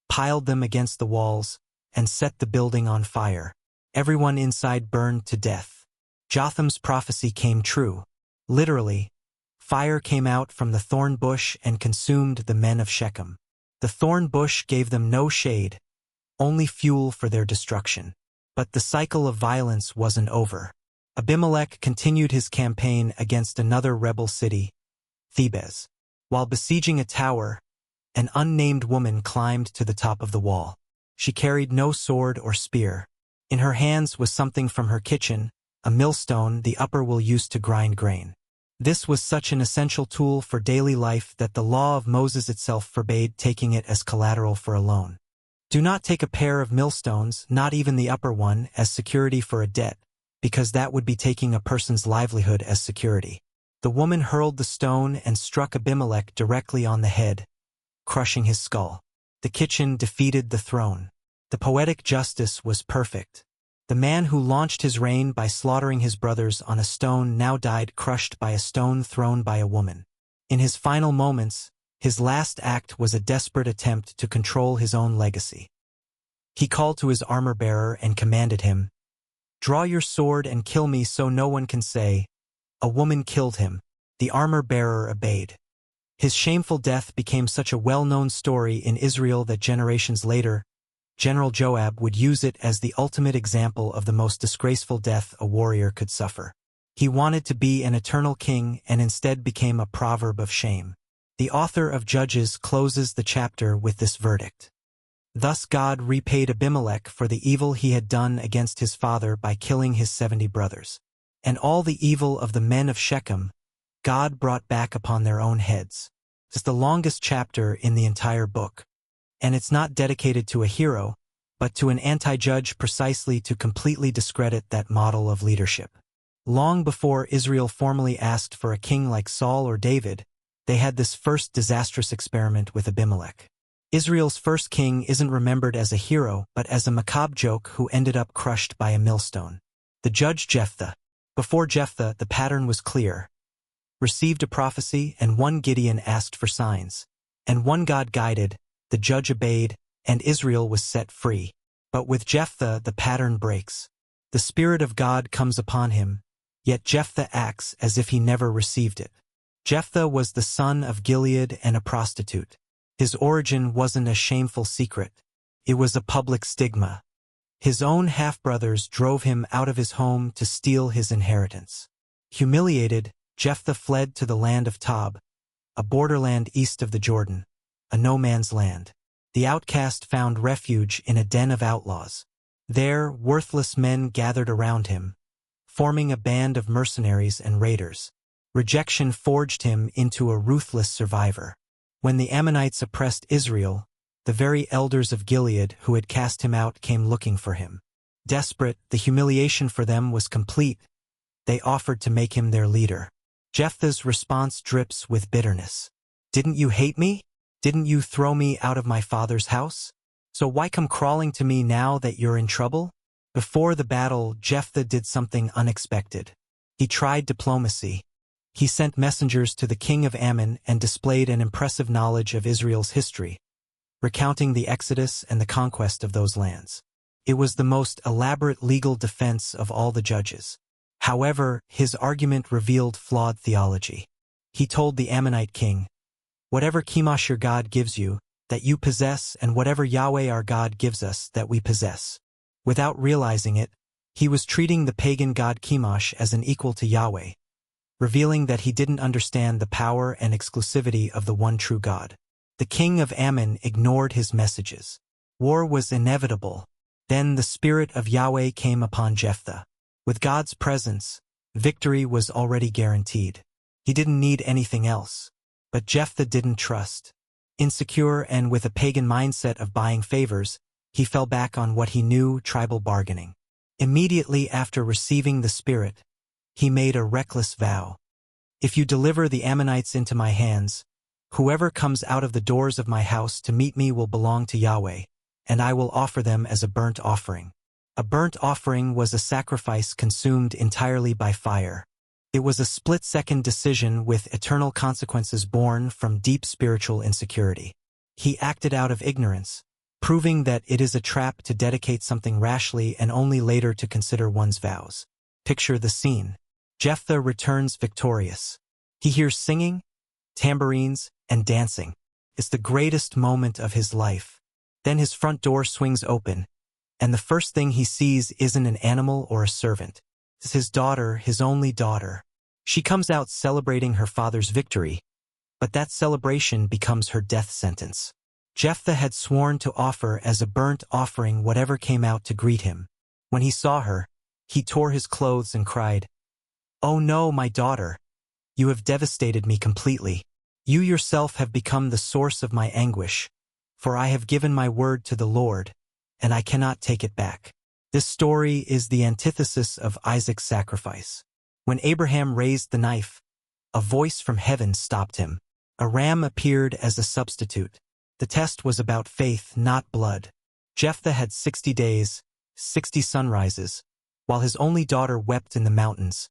piled them against the walls, and set the building on fire. Everyone inside burned to death. Jotham's prophecy came true. Literally, fire came out from the thorn bush and consumed the men of Shechem. The thorn bush gave them no shade, only fuel for their destruction. But the cycle of violence wasn't over. Abimelech continued his campaign against another rebel city, Thebes. While besieging a tower, an unnamed woman climbed to the top of the wall. She carried no sword or spear. In her hands was something from her kitchen, a millstone the upper will use to grind grain. This was such an essential tool for daily life that the law of Moses itself forbade taking it as collateral for a loan. Do not take a pair of millstones, not even the upper one, as security for a debt, because that would be taking a person's livelihood as security. The woman hurled the stone and struck Abimelech directly on the head, crushing his skull. The kitchen defeated the throne. The poetic justice was perfect. The man who launched his reign by slaughtering his brothers on a stone now died crushed by a stone thrown by a woman. In his final moments, his last act was a desperate attempt to control his own legacy. He called to his armor-bearer and commanded him, "Draw your sword and kill me so no one can say, 'A woman killed him.'" The armor-bearer obeyed. His shameful death became such a well-known story in Israel that generations later, General Joab would use it as the ultimate example of the most disgraceful death a warrior could suffer. He wanted to be an eternal king and instead became a proverb of shame. The author of Judges closes the chapter with this verdict. Thus God repaid Abimelech for the evil he had done against his father by killing his 70 brothers. And all the evil of the men of Shechem, God brought back upon their own heads. It's the longest chapter in the entire book. And it's not dedicated to a hero, but to an anti-judge precisely to completely discredit that model of leadership. Long before Israel formally asked for a king like Saul or David, they had this first disastrous experiment with Abimelech. Israel's first king isn't remembered as a hero, but as a macabre joke who ended up crushed by a millstone. The judge Jephthah. Before Jephthah, the pattern was clear. Received a prophecy, and one Gideon asked for signs. And one God guided, the judge obeyed, and Israel was set free. But with Jephthah, the pattern breaks. The Spirit of God comes upon him, yet Jephthah acts as if he never received it. Jephthah was the son of Gilead and a prostitute. His origin wasn't a shameful secret. It was a public stigma. His own half-brothers drove him out of his home to steal his inheritance. Humiliated, Jephthah fled to the land of Tob, a borderland east of the Jordan, a no-man's land. The outcast found refuge in a den of outlaws. There, worthless men gathered around him, forming a band of mercenaries and raiders. Rejection forged him into a ruthless survivor. When the Ammonites oppressed Israel, the very elders of Gilead who had cast him out came looking for him. Desperate, the humiliation for them was complete. They offered to make him their leader. Jephthah's response drips with bitterness. "Didn't you hate me? Didn't you throw me out of my father's house? So why come crawling to me now that you're in trouble?" Before the battle, Jephthah did something unexpected. He tried diplomacy. He sent messengers to the king of Ammon and displayed an impressive knowledge of Israel's history, recounting the exodus and the conquest of those lands. It was the most elaborate legal defense of all the judges. However, his argument revealed flawed theology. He told the Ammonite king, "Whatever Chemosh your God gives you, that you possess, and whatever Yahweh our God gives us, that we possess." Without realizing it, he was treating the pagan god Chemosh as an equal to Yahweh, revealing that he didn't understand the power and exclusivity of the one true God. The king of Ammon ignored his messages. War was inevitable. Then the spirit of Yahweh came upon Jephthah. With God's presence, victory was already guaranteed. He didn't need anything else. But Jephthah didn't trust. Insecure and with a pagan mindset of buying favors, he fell back on what he knew: tribal bargaining. Immediately after receiving the Spirit, he made a reckless vow. "If you deliver the Ammonites into my hands, whoever comes out of the doors of my house to meet me will belong to Yahweh, and I will offer them as a burnt offering." A burnt offering was a sacrifice consumed entirely by fire. It was a split-second decision with eternal consequences born from deep spiritual insecurity. He acted out of ignorance, proving that it is a trap to dedicate something rashly and only later to consider one's vows. Picture the scene. Jephthah returns victorious. He hears singing, tambourines, and dancing. It's the greatest moment of his life. Then his front door swings open, and the first thing he sees isn't an animal or a servant. It's his daughter, his only daughter. She comes out celebrating her father's victory, but that celebration becomes her death sentence. Jephthah had sworn to offer as a burnt offering whatever came out to greet him. When he saw her, he tore his clothes and cried, "Oh no, my daughter! You have devastated me completely. You yourself have become the source of my anguish, for I have given my word to the Lord, and I cannot take it back." This story is the antithesis of Isaac's sacrifice. When Abraham raised the knife, a voice from heaven stopped him. A ram appeared as a substitute. The test was about faith, not blood. Jephthah had 60 days, 60 sunrises, while his only daughter wept in the mountains.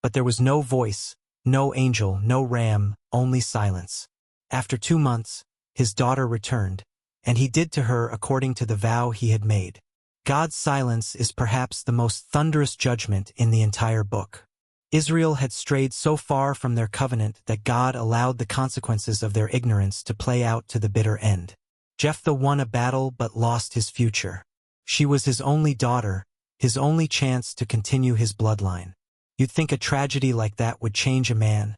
But there was no voice, no angel, no ram, only silence. After 2 months, his daughter returned, and he did to her according to the vow he had made. God's silence is perhaps the most thunderous judgment in the entire book. Israel had strayed so far from their covenant that God allowed the consequences of their ignorance to play out to the bitter end. Jephthah won a battle but lost his future. She was his only daughter, his only chance to continue his bloodline. You'd think a tragedy like that would change a man,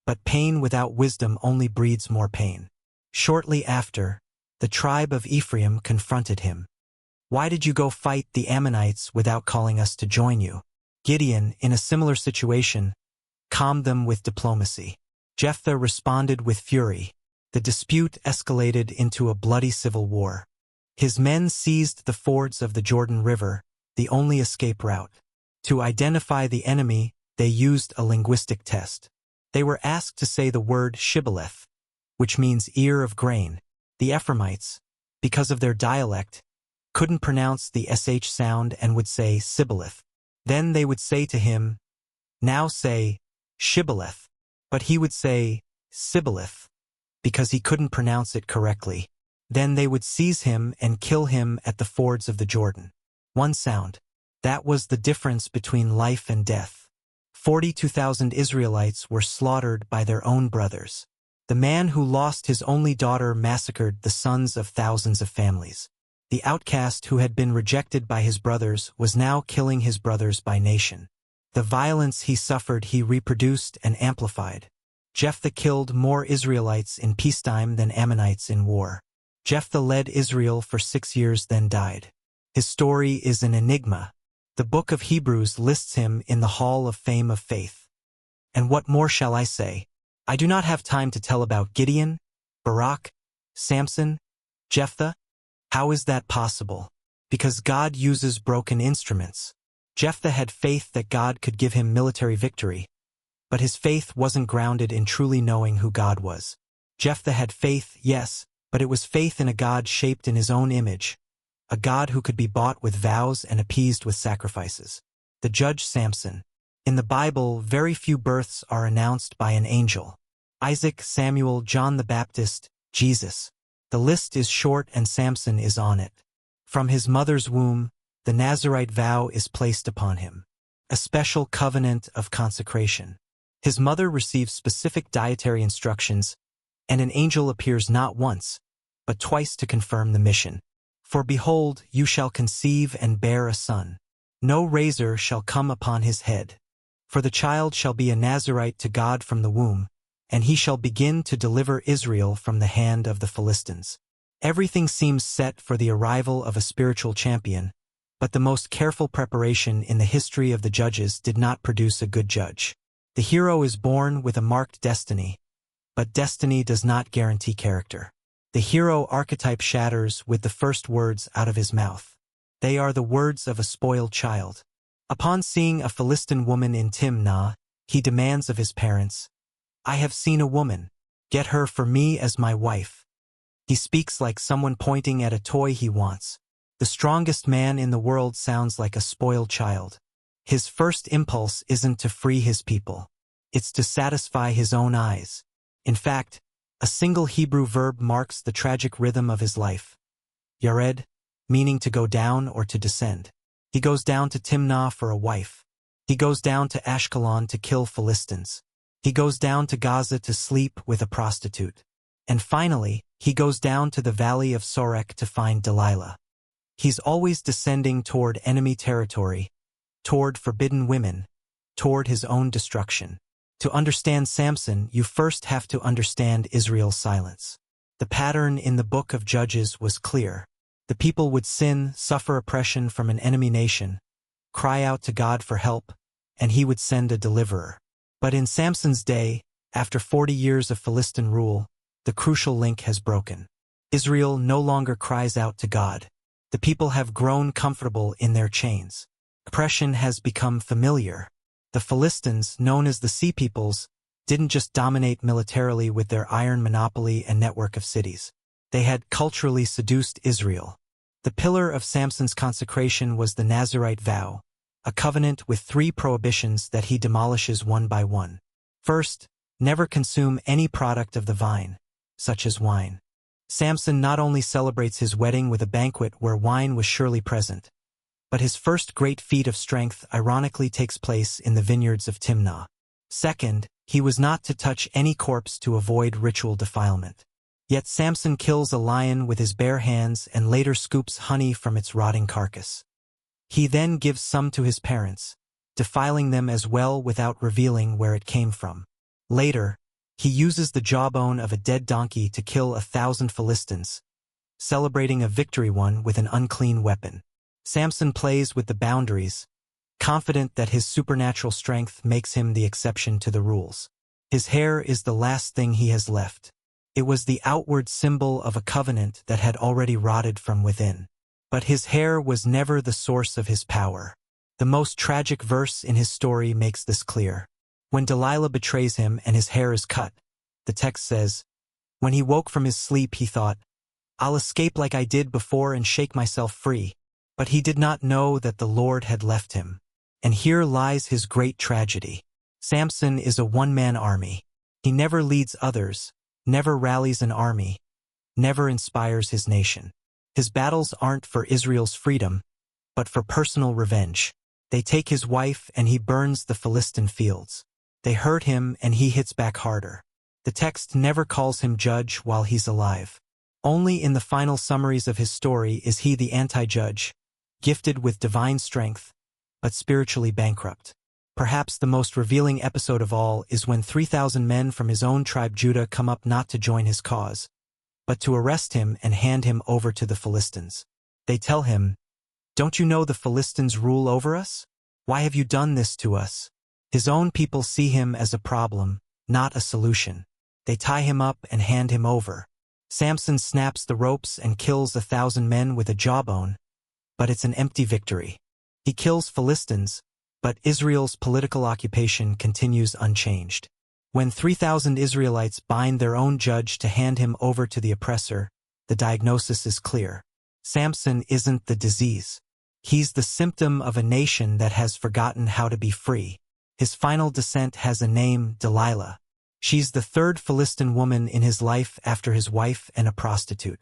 but pain without wisdom only breeds more pain. Shortly after, the tribe of Ephraim confronted him. "Why did you go fight the Ammonites without calling us to join you?" Gideon, in a similar situation, calmed them with diplomacy. Jephthah responded with fury. The dispute escalated into a bloody civil war. His men seized the fords of the Jordan River, the only escape route. To identify the enemy, they used a linguistic test. They were asked to say the word shibboleth, which means ear of grain. The Ephraimites, because of their dialect, couldn't pronounce the sh sound and would say sibboleth. Then they would say to him, "Now say shibboleth," but he would say sibboleth, because he couldn't pronounce it correctly. Then they would seize him and kill him at the fords of the Jordan. One sound. That was the difference between life and death. 42,000 Israelites were slaughtered by their own brothers. The man who lost his only daughter massacred the sons of thousands of families. The outcast who had been rejected by his brothers was now killing his brothers by nation. The violence he suffered he reproduced and amplified. Jephthah killed more Israelites in peacetime than Ammonites in war. Jephthah led Israel for 6 years then died. His story is an enigma. The book of Hebrews lists him in the Hall of Fame of Faith. And what more shall I say? I do not have time to tell about Gideon, Barak, Samson, Jephthah. How is that possible? Because God uses broken instruments. Jephthah had faith that God could give him military victory, but his faith wasn't grounded in truly knowing who God was. Jephthah had faith, yes, but it was faith in a God shaped in his own image, a God who could be bought with vows and appeased with sacrifices. The judge Samson. In the Bible, very few births are announced by an angel. Isaac, Samuel, John the Baptist, Jesus. The list is short and Samson is on it. From his mother's womb, the Nazirite vow is placed upon him, a special covenant of consecration. His mother receives specific dietary instructions, and an angel appears not once, but twice to confirm the mission. "For behold, you shall conceive and bear a son. No razor shall come upon his head. For the child shall be a Nazirite to God from the womb, and he shall begin to deliver Israel from the hand of the Philistines." Everything seems set for the arrival of a spiritual champion, but the most careful preparation in the history of the judges did not produce a good judge. The hero is born with a marked destiny, but destiny does not guarantee character. The hero archetype shatters with the first words out of his mouth. They are the words of a spoiled child. Upon seeing a Philistine woman in Timnah, he demands of his parents, "I have seen a woman. Get her for me as my wife." He speaks like someone pointing at a toy he wants. The strongest man in the world sounds like a spoiled child. His first impulse isn't to free his people. It's to satisfy his own eyes. In fact, a single Hebrew verb marks the tragic rhythm of his life. Yared, meaning to go down or to descend. He goes down to Timnah for a wife. He goes down to Ashkelon to kill Philistines. He goes down to Gaza to sleep with a prostitute. And finally, he goes down to the valley of Sorek to find Delilah. He's always descending toward enemy territory, toward forbidden women, toward his own destruction. To understand Samson, you first have to understand Israel's silence. The pattern in the book of Judges was clear. The people would sin, suffer oppression from an enemy nation, cry out to God for help, and he would send a deliverer. But in Samson's day, after 40 years of Philistine rule, the crucial link has broken. Israel no longer cries out to God. The people have grown comfortable in their chains. Oppression has become familiar. The Philistines, known as the Sea Peoples, didn't just dominate militarily with their iron monopoly and network of cities. They had culturally seduced Israel. The pillar of Samson's consecration was the Nazirite vow, a covenant with 3 prohibitions that he demolishes one by one. First, never consume any product of the vine, such as wine. Samson not only celebrates his wedding with a banquet where wine was surely present, but his first great feat of strength ironically takes place in the vineyards of Timnah. Second, he was not to touch any corpse to avoid ritual defilement. Yet Samson kills a lion with his bare hands and later scoops honey from its rotting carcass. He then gives some to his parents, defiling them as well without revealing where it came from. Later, he uses the jawbone of a dead donkey to kill 1,000 Philistines, celebrating a victory won with an unclean weapon. Samson plays with the boundaries, confident that his supernatural strength makes him the exception to the rules. His hair is the last thing he has left. It was the outward symbol of a covenant that had already rotted from within. But his hair was never the source of his power. The most tragic verse in his story makes this clear. When Delilah betrays him and his hair is cut, the text says, "When he woke from his sleep he thought, 'I'll escape like I did before and shake myself free.' But he did not know that the Lord had left him. And here lies his great tragedy. Samson is a one-man army. He never leads others, never rallies an army, never inspires his nation. His battles aren't for Israel's freedom, but for personal revenge. They take his wife and he burns the Philistine fields. They hurt him and he hits back harder. The text never calls him judge while he's alive. Only in the final summaries of his story is he the anti-judge, gifted with divine strength, but spiritually bankrupt. Perhaps the most revealing episode of all is when 3,000 men from his own tribe Judah come up not to join his cause, but to arrest him and hand him over to the Philistines. They tell him, "Don't you know the Philistines rule over us? Why have you done this to us?" His own people see him as a problem, not a solution. They tie him up and hand him over. Samson snaps the ropes and kills 1,000 men with a jawbone, but it's an empty victory. He kills Philistines, but Israel's political occupation continues unchanged. When 3,000 Israelites bind their own judge to hand him over to the oppressor, the diagnosis is clear. Samson isn't the disease. He's the symptom of a nation that has forgotten how to be free. His final descent has a name, Delilah. She's the third Philistine woman in his life after his wife and a prostitute.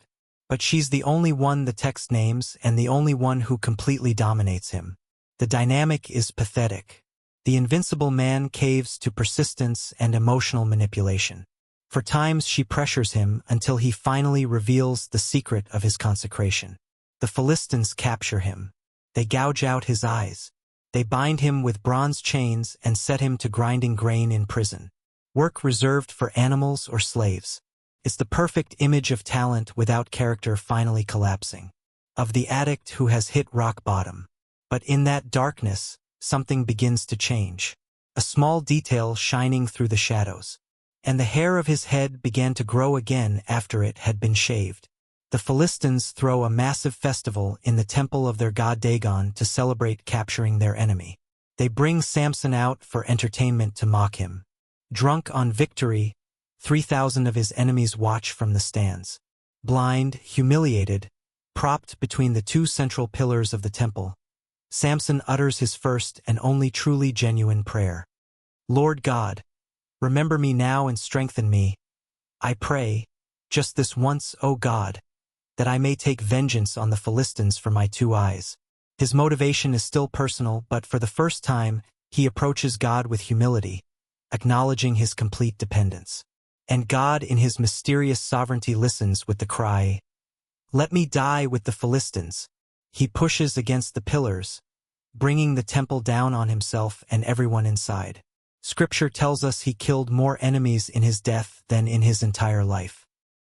But she's the only one the text names and the only one who completely dominates him. The dynamic is pathetic. The invincible man caves to persistence and emotional manipulation. For times she pressures him until he finally reveals the secret of his consecration. The Philistines capture him. They gouge out his eyes. They bind him with bronze chains and set him to grinding grain in prison. Work reserved for animals or slaves. It's the perfect image of talent without character finally collapsing. Of the addict who has hit rock bottom. But in that darkness, something begins to change. A small detail shining through the shadows. And the hair of his head began to grow again after it had been shaved. The Philistines throw a massive festival in the temple of their god Dagon to celebrate capturing their enemy. They bring Samson out for entertainment to mock him. Drunk on victory, 3,000 of his enemies watch from the stands. Blind, humiliated, Propped between the two central pillars of the temple, Samson utters his first and only truly genuine prayer. Lord God, remember me now and strengthen me. I pray, just this once, O God, that I may take vengeance on the Philistines for my 2 eyes. His motivation is still personal, but for the first time, he approaches God with humility, acknowledging his complete dependence. And God, in his mysterious sovereignty, listens with the cry, "Let me die with the Philistines." He pushes against the pillars, bringing the temple down on himself and everyone inside. Scripture tells us he killed more enemies in his death than in his entire life.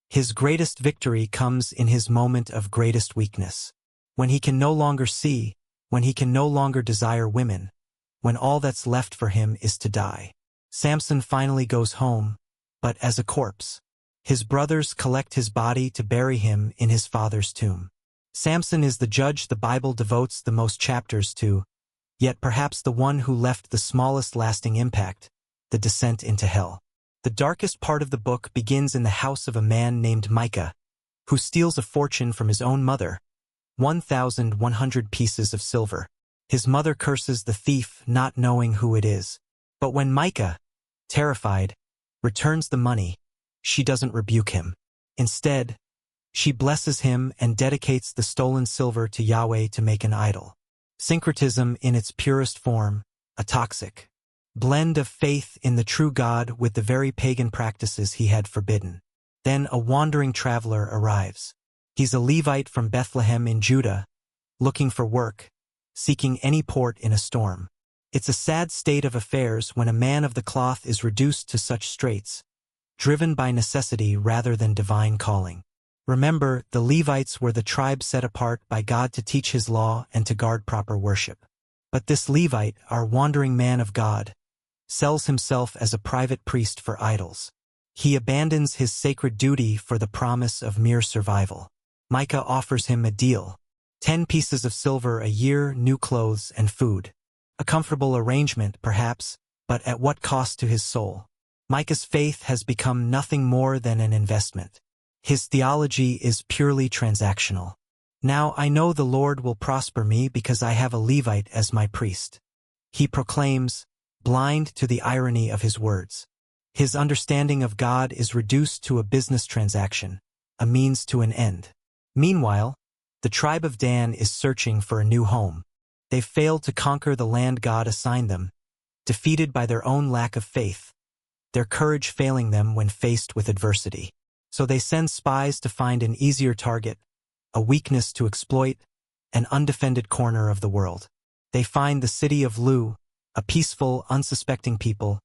His greatest victory comes in his moment of greatest weakness. When he can no longer see, when he can no longer desire women, when all that's left for him is to die. Samson finally goes home, but as a corpse. His brothers collect his body to bury him in his father's tomb. Samson is the judge the Bible devotes the most chapters to, yet perhaps the one who left the smallest lasting impact, the descent into hell. The darkest part of the book begins in the house of a man named Micah, who steals a fortune from his own mother, 1,100 pieces of silver. His mother curses the thief, not knowing who it is. But when Micah, terrified, returns the money, she doesn't rebuke him. Instead, she blesses him and dedicates the stolen silver to Yahweh to make an idol. Syncretism in its purest form, a toxic blend of faith in the true God with the very pagan practices he had forbidden. Then a wandering traveler arrives. He's a Levite from Bethlehem in Judah, looking for work, seeking any port in a storm. It's a sad state of affairs when a man of the cloth is reduced to such straits, driven by necessity rather than divine calling. Remember, the Levites were the tribe set apart by God to teach his law and to guard proper worship. But this Levite, our wandering man of God, sells himself as a private priest for idols. He abandons his sacred duty for the promise of mere survival. Micah offers him a deal: 10 pieces of silver a year, new clothes, and food. A comfortable arrangement, perhaps, but at what cost to his soul? Micah's faith has become nothing more than an investment. His theology is purely transactional. Now I know the Lord will prosper me because I have a Levite as my priest. He proclaims, blind to the irony of his words. His understanding of God is reduced to a business transaction, a means to an end. Meanwhile, the tribe of Dan is searching for a new home. They've failed to conquer the land God assigned them, defeated by their own lack of faith, their courage failing them when faced with adversity. So they send spies to find an easier target, a weakness to exploit, an undefended corner of the world. They find the city of Lu, a peaceful, unsuspecting people,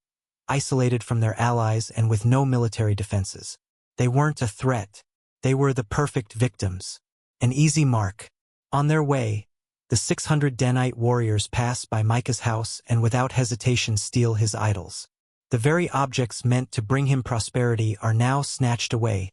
isolated from their allies and with no military defenses. They weren't a threat. They were the perfect victims. An easy mark. On their way, the 600 Danite warriors pass by Micah's house and without hesitation steal his idols. The very objects meant to bring him prosperity are now snatched away,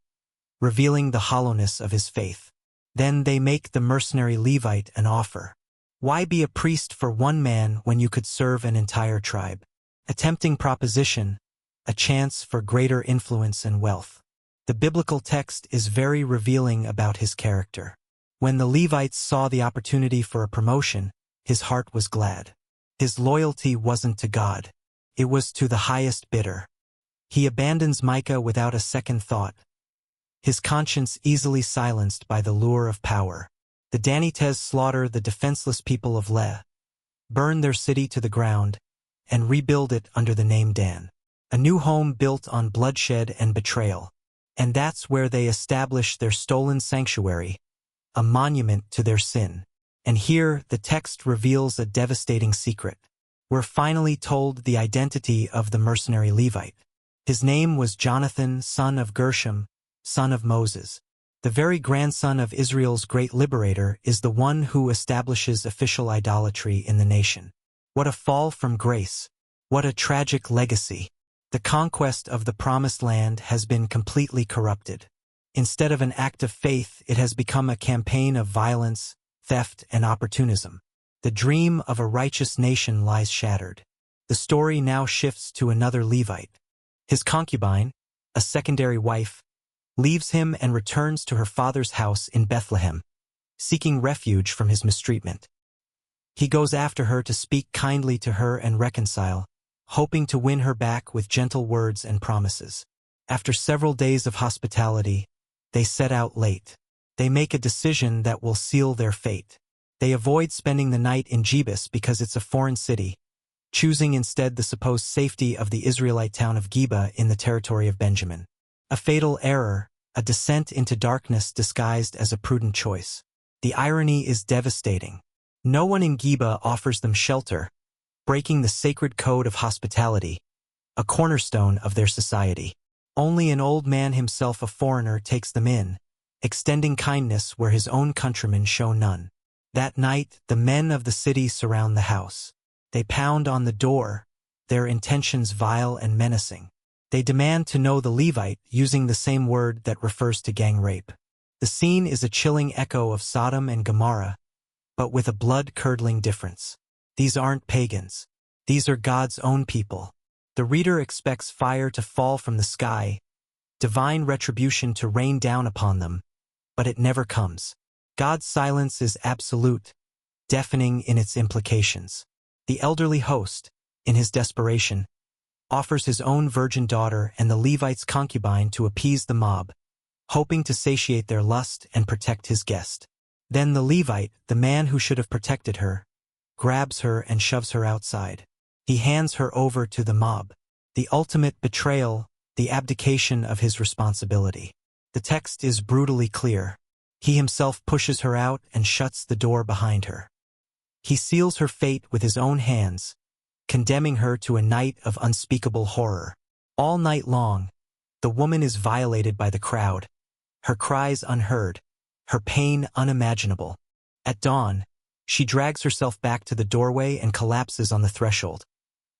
revealing the hollowness of his faith. Then they make the mercenary Levite an offer. Why be a priest for one man when you could serve an entire tribe? A tempting proposition, a chance for greater influence and wealth. The biblical text is very revealing about his character. When the Levites saw the opportunity for a promotion, his heart was glad. His loyalty wasn't to God. It was to the highest bidder. He abandons Micah without a second thought, his conscience easily silenced by the lure of power. The Danites slaughter the defenseless people of Leh, burn their city to the ground, and rebuild it under the name Dan. A new home built on bloodshed and betrayal. And that's where they establish their stolen sanctuary, a monument to their sin. And here the text reveals a devastating secret. We're finally told the identity of the mercenary Levite. His name was Jonathan, son of Gershom, son of Moses. The very grandson of Israel's great liberator is the one who establishes official idolatry in the nation. What a fall from grace! What a tragic legacy! The conquest of the Promised Land has been completely corrupted. Instead of an act of faith, it has become a campaign of violence, theft, and opportunism. The dream of a righteous nation lies shattered. The story now shifts to another Levite. His concubine, a secondary wife, leaves him and returns to her father's house in Bethlehem. seeking refuge from his mistreatment. He goes after her to speak kindly to her and reconcile, hoping to win her back with gentle words and promises. After several days of hospitality, they set out late. They make a decision that will seal their fate. They avoid spending the night in Jebus because it's a foreign city, choosing instead the supposed safety of the Israelite town of Geba in the territory of Benjamin. A fatal error, a descent into darkness disguised as a prudent choice. The irony is devastating. No one in Geba offers them shelter, breaking the sacred code of hospitality, a cornerstone of their society. Only an old man, himself a foreigner, takes them in, extending kindness where his own countrymen show none. That night, the men of the city surround the house. They pound on the door, their intentions vile and menacing. They demand to know the Levite, using the same word that refers to gang rape. The scene is a chilling echo of Sodom and Gomorrah, but with a blood-curdling difference. These aren't pagans. These are God's own people. The reader expects fire to fall from the sky, divine retribution to rain down upon them, but it never comes. God's silence is absolute, deafening in its implications. The elderly host, in his desperation, offers his own virgin daughter and the Levite's concubine to appease the mob, hoping to satiate their lust and protect his guest. Then the Levite, the man who should have protected her, grabs her and shoves her outside. He hands her over to the mob. The ultimate betrayal, the abdication of his responsibility. The text is brutally clear. He himself pushes her out and shuts the door behind her. He seals her fate with his own hands, condemning her to a night of unspeakable horror. All night long, the woman is violated by the crowd, her cries unheard, her pain unimaginable. At dawn, she drags herself back to the doorway and collapses on the threshold,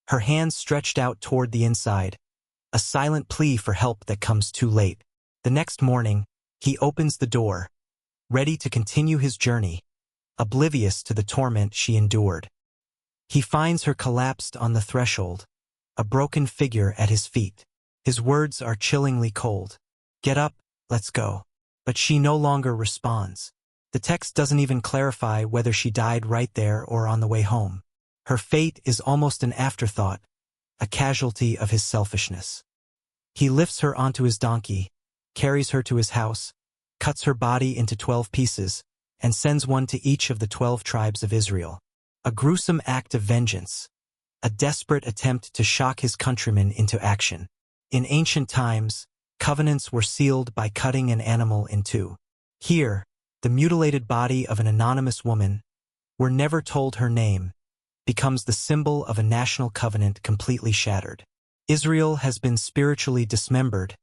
her hands stretched out toward the inside, a silent plea for help that comes too late. The next morning, he opens the door, ready to continue his journey, oblivious to the torment she endured. He finds her collapsed on the threshold, a broken figure at his feet. His words are chillingly cold. "Get up, let's go." But she no longer responds. The text doesn't even clarify whether she died right there or on the way home. Her fate is almost an afterthought, a casualty of his selfishness. He lifts her onto his donkey, carries her to his house, cuts her body into 12 pieces, and sends one to each of the 12 tribes of Israel. A gruesome act of vengeance, a desperate attempt to shock his countrymen into action. In ancient times, covenants were sealed by cutting an animal in two. Here, the mutilated body of an anonymous woman, we're never told her name, becomes the symbol of a national covenant completely shattered. Israel has been spiritually dismembered,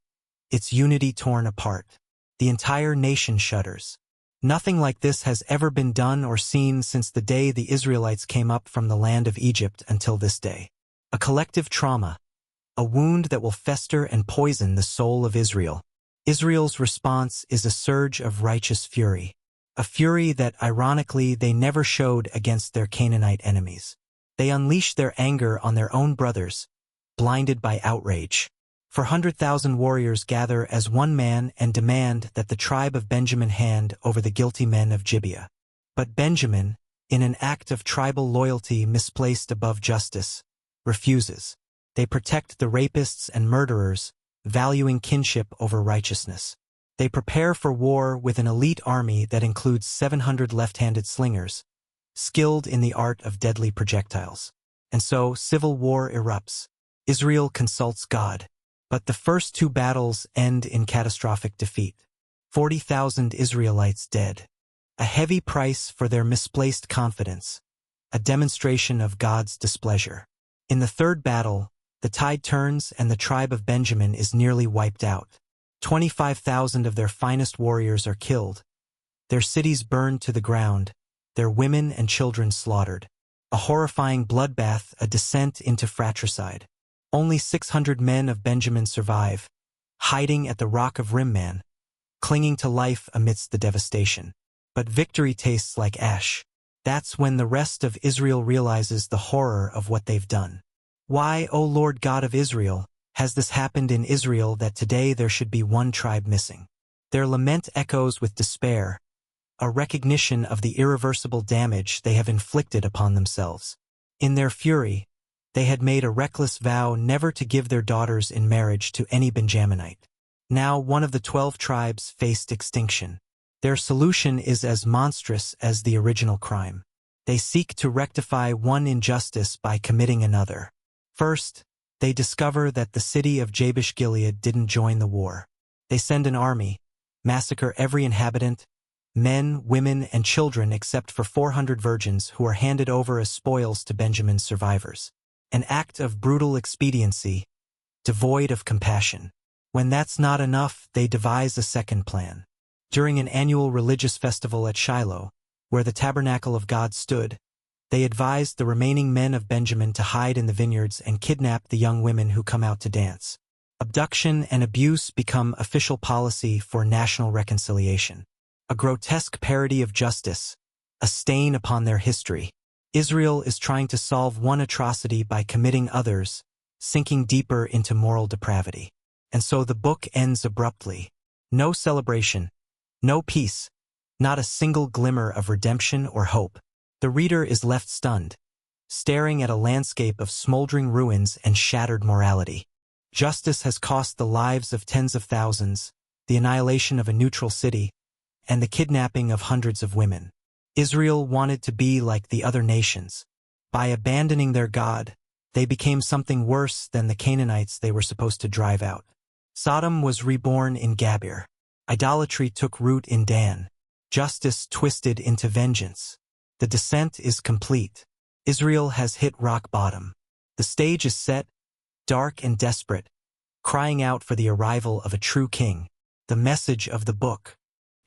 its unity torn apart. The entire nation shudders. Nothing like this has ever been done or seen since the day the Israelites came up from the land of Egypt until this day. A collective trauma, a wound that will fester and poison the soul of Israel. Israel's response is a surge of righteous fury, a fury that, ironically, they never showed against their Canaanite enemies. They unleash their anger on their own brothers, blinded by outrage. 400,000 warriors gather as one man and demand that the tribe of Benjamin hand over the guilty men of Gibeah. But Benjamin, in an act of tribal loyalty misplaced above justice, refuses. They protect the rapists and murderers, valuing kinship over righteousness. They prepare for war with an elite army that includes 700 left-handed slingers, skilled in the art of deadly projectiles. And so, civil war erupts. Israel consults God. But the first two battles end in catastrophic defeat. 40,000 Israelites dead. A heavy price for their misplaced confidence, a demonstration of God's displeasure. In the third battle, the tide turns and the tribe of Benjamin is nearly wiped out. 25,000 of their finest warriors are killed, their cities burned to the ground, their women and children slaughtered. A horrifying bloodbath, a descent into fratricide. Only 600 men of Benjamin survive, hiding at the rock of Rimman, clinging to life amidst the devastation. But victory tastes like ash. That's when the rest of Israel realizes the horror of what they've done. Why, O Lord God of Israel, has this happened in Israel that today there should be one tribe missing? Their lament echoes with despair, a recognition of the irreversible damage they have inflicted upon themselves. In their fury, they had made a reckless vow never to give their daughters in marriage to any Benjaminite. Now one of the 12 tribes faced extinction. Their solution is as monstrous as the original crime. They seek to rectify one injustice by committing another. First, they discover that the city of Jabesh-Gilead didn't join the war. They send an army, massacre every inhabitant, men, women, and children except for 400 virgins who are handed over as spoils to Benjamin's survivors. An act of brutal expediency, devoid of compassion. When that's not enough, they devise a second plan. During an annual religious festival at Shiloh, where the tabernacle of God stood, they advised the remaining men of Benjamin to hide in the vineyards and kidnap the young women who come out to dance. Abduction and abuse become official policy for national reconciliation. A grotesque parody of justice, a stain upon their history. Israel is trying to solve one atrocity by committing others, sinking deeper into moral depravity. And so the book ends abruptly. No celebration, no peace, not a single glimmer of redemption or hope. The reader is left stunned, staring at a landscape of smoldering ruins and shattered morality. Justice has cost the lives of tens of thousands, the annihilation of a neutral city, and the kidnapping of hundreds of women. Israel wanted to be like the other nations. By abandoning their God, they became something worse than the Canaanites they were supposed to drive out. Sodom was reborn in Gabir. Idolatry took root in Dan. Justice twisted into vengeance. The descent is complete. Israel has hit rock bottom. The stage is set, dark and desperate, crying out for the arrival of a true king. The message of the book.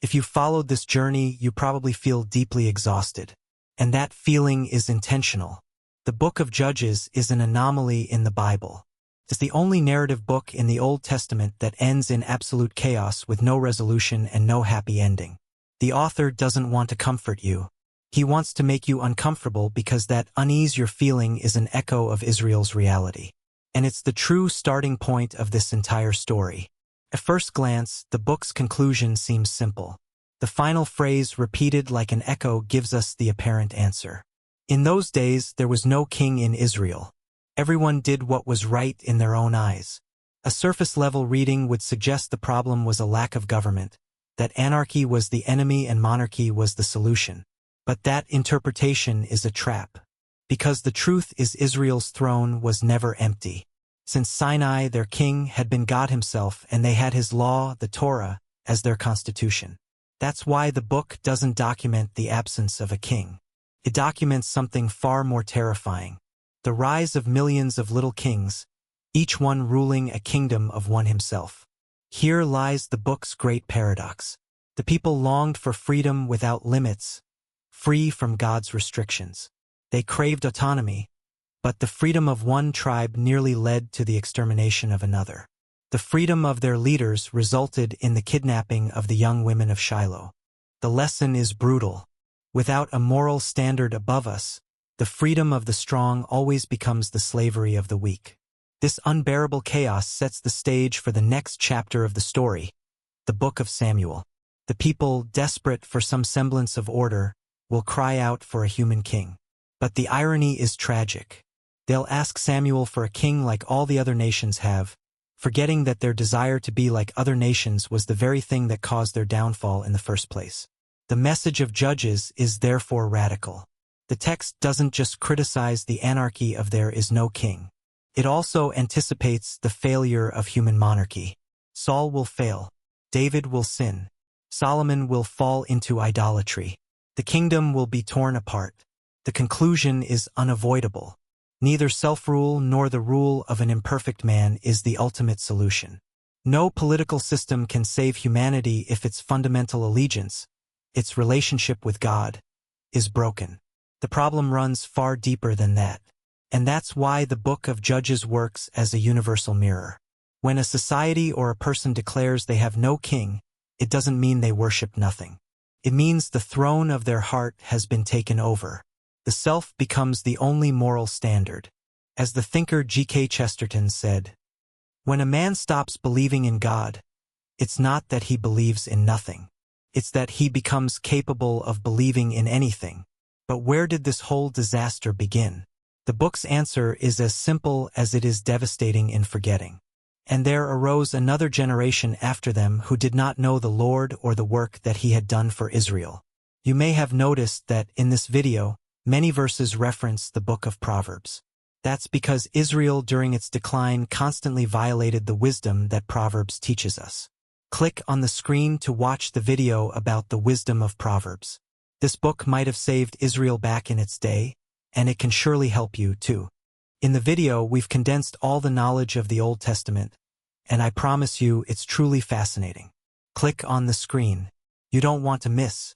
If you followed this journey, you probably feel deeply exhausted. And that feeling is intentional. The book of Judges is an anomaly in the Bible. It's the only narrative book in the Old Testament that ends in absolute chaos with no resolution and no happy ending. The author doesn't want to comfort you. He wants to make you uncomfortable because that unease you're feeling is an echo of Israel's reality. And it's the true starting point of this entire story. At first glance, the book's conclusion seems simple. The final phrase repeated like an echo gives us the apparent answer. In those days, there was no king in Israel. Everyone did what was right in their own eyes. A surface-level reading would suggest the problem was a lack of government, that anarchy was the enemy and monarchy was the solution. But that interpretation is a trap. Because the truth is Israel's throne was never empty. Since Sinai, their king had been God himself, and they had his law, the Torah, as their constitution. That's why the book doesn't document the absence of a king. It documents something far more terrifying. The rise of millions of little kings, each one ruling a kingdom of one himself. Here lies the book's great paradox. The people longed for freedom without limits, free from God's restrictions. They craved autonomy, but the freedom of one tribe nearly led to the extermination of another. The freedom of their leaders resulted in the kidnapping of the young women of Shiloh. The lesson is brutal. Without a moral standard above us, the freedom of the strong always becomes the slavery of the weak. This unbearable chaos sets the stage for the next chapter of the story, the Book of Samuel. The people, desperate for some semblance of order, will cry out for a human king. But the irony is tragic. They'll ask Samuel for a king like all the other nations have, forgetting that their desire to be like other nations was the very thing that caused their downfall in the first place. The message of Judges is therefore radical. The text doesn't just criticize the anarchy of there is no king. It also anticipates the failure of human monarchy. Saul will fail. David will sin. Solomon will fall into idolatry. The kingdom will be torn apart. The conclusion is unavoidable. Neither self-rule nor the rule of an imperfect man is the ultimate solution. No political system can save humanity if its fundamental allegiance, its relationship with God, is broken. The problem runs far deeper than that. And that's why the Book of Judges works as a universal mirror. When a society or a person declares they have no king, it doesn't mean they worship nothing. It means the throne of their heart has been taken over. The self becomes the only moral standard. As the thinker G.K. Chesterton said, "When a man stops believing in God, it's not that he believes in nothing. It's that he becomes capable of believing in anything. But where did this whole disaster begin? The book's answer is as simple as it is devastating in forgetting. And there arose another generation after them who did not know the Lord or the work that he had done for Israel. You may have noticed that in this video, many verses reference the book of Proverbs. That's because Israel during its decline constantly violated the wisdom that Proverbs teaches us. Click on the screen to watch the video about the wisdom of Proverbs. This book might have saved Israel back in its day, and it can surely help you too. In the video, we've condensed all the knowledge of the Old Testament, and I promise you it's truly fascinating. Click on the screen. You don't want to miss.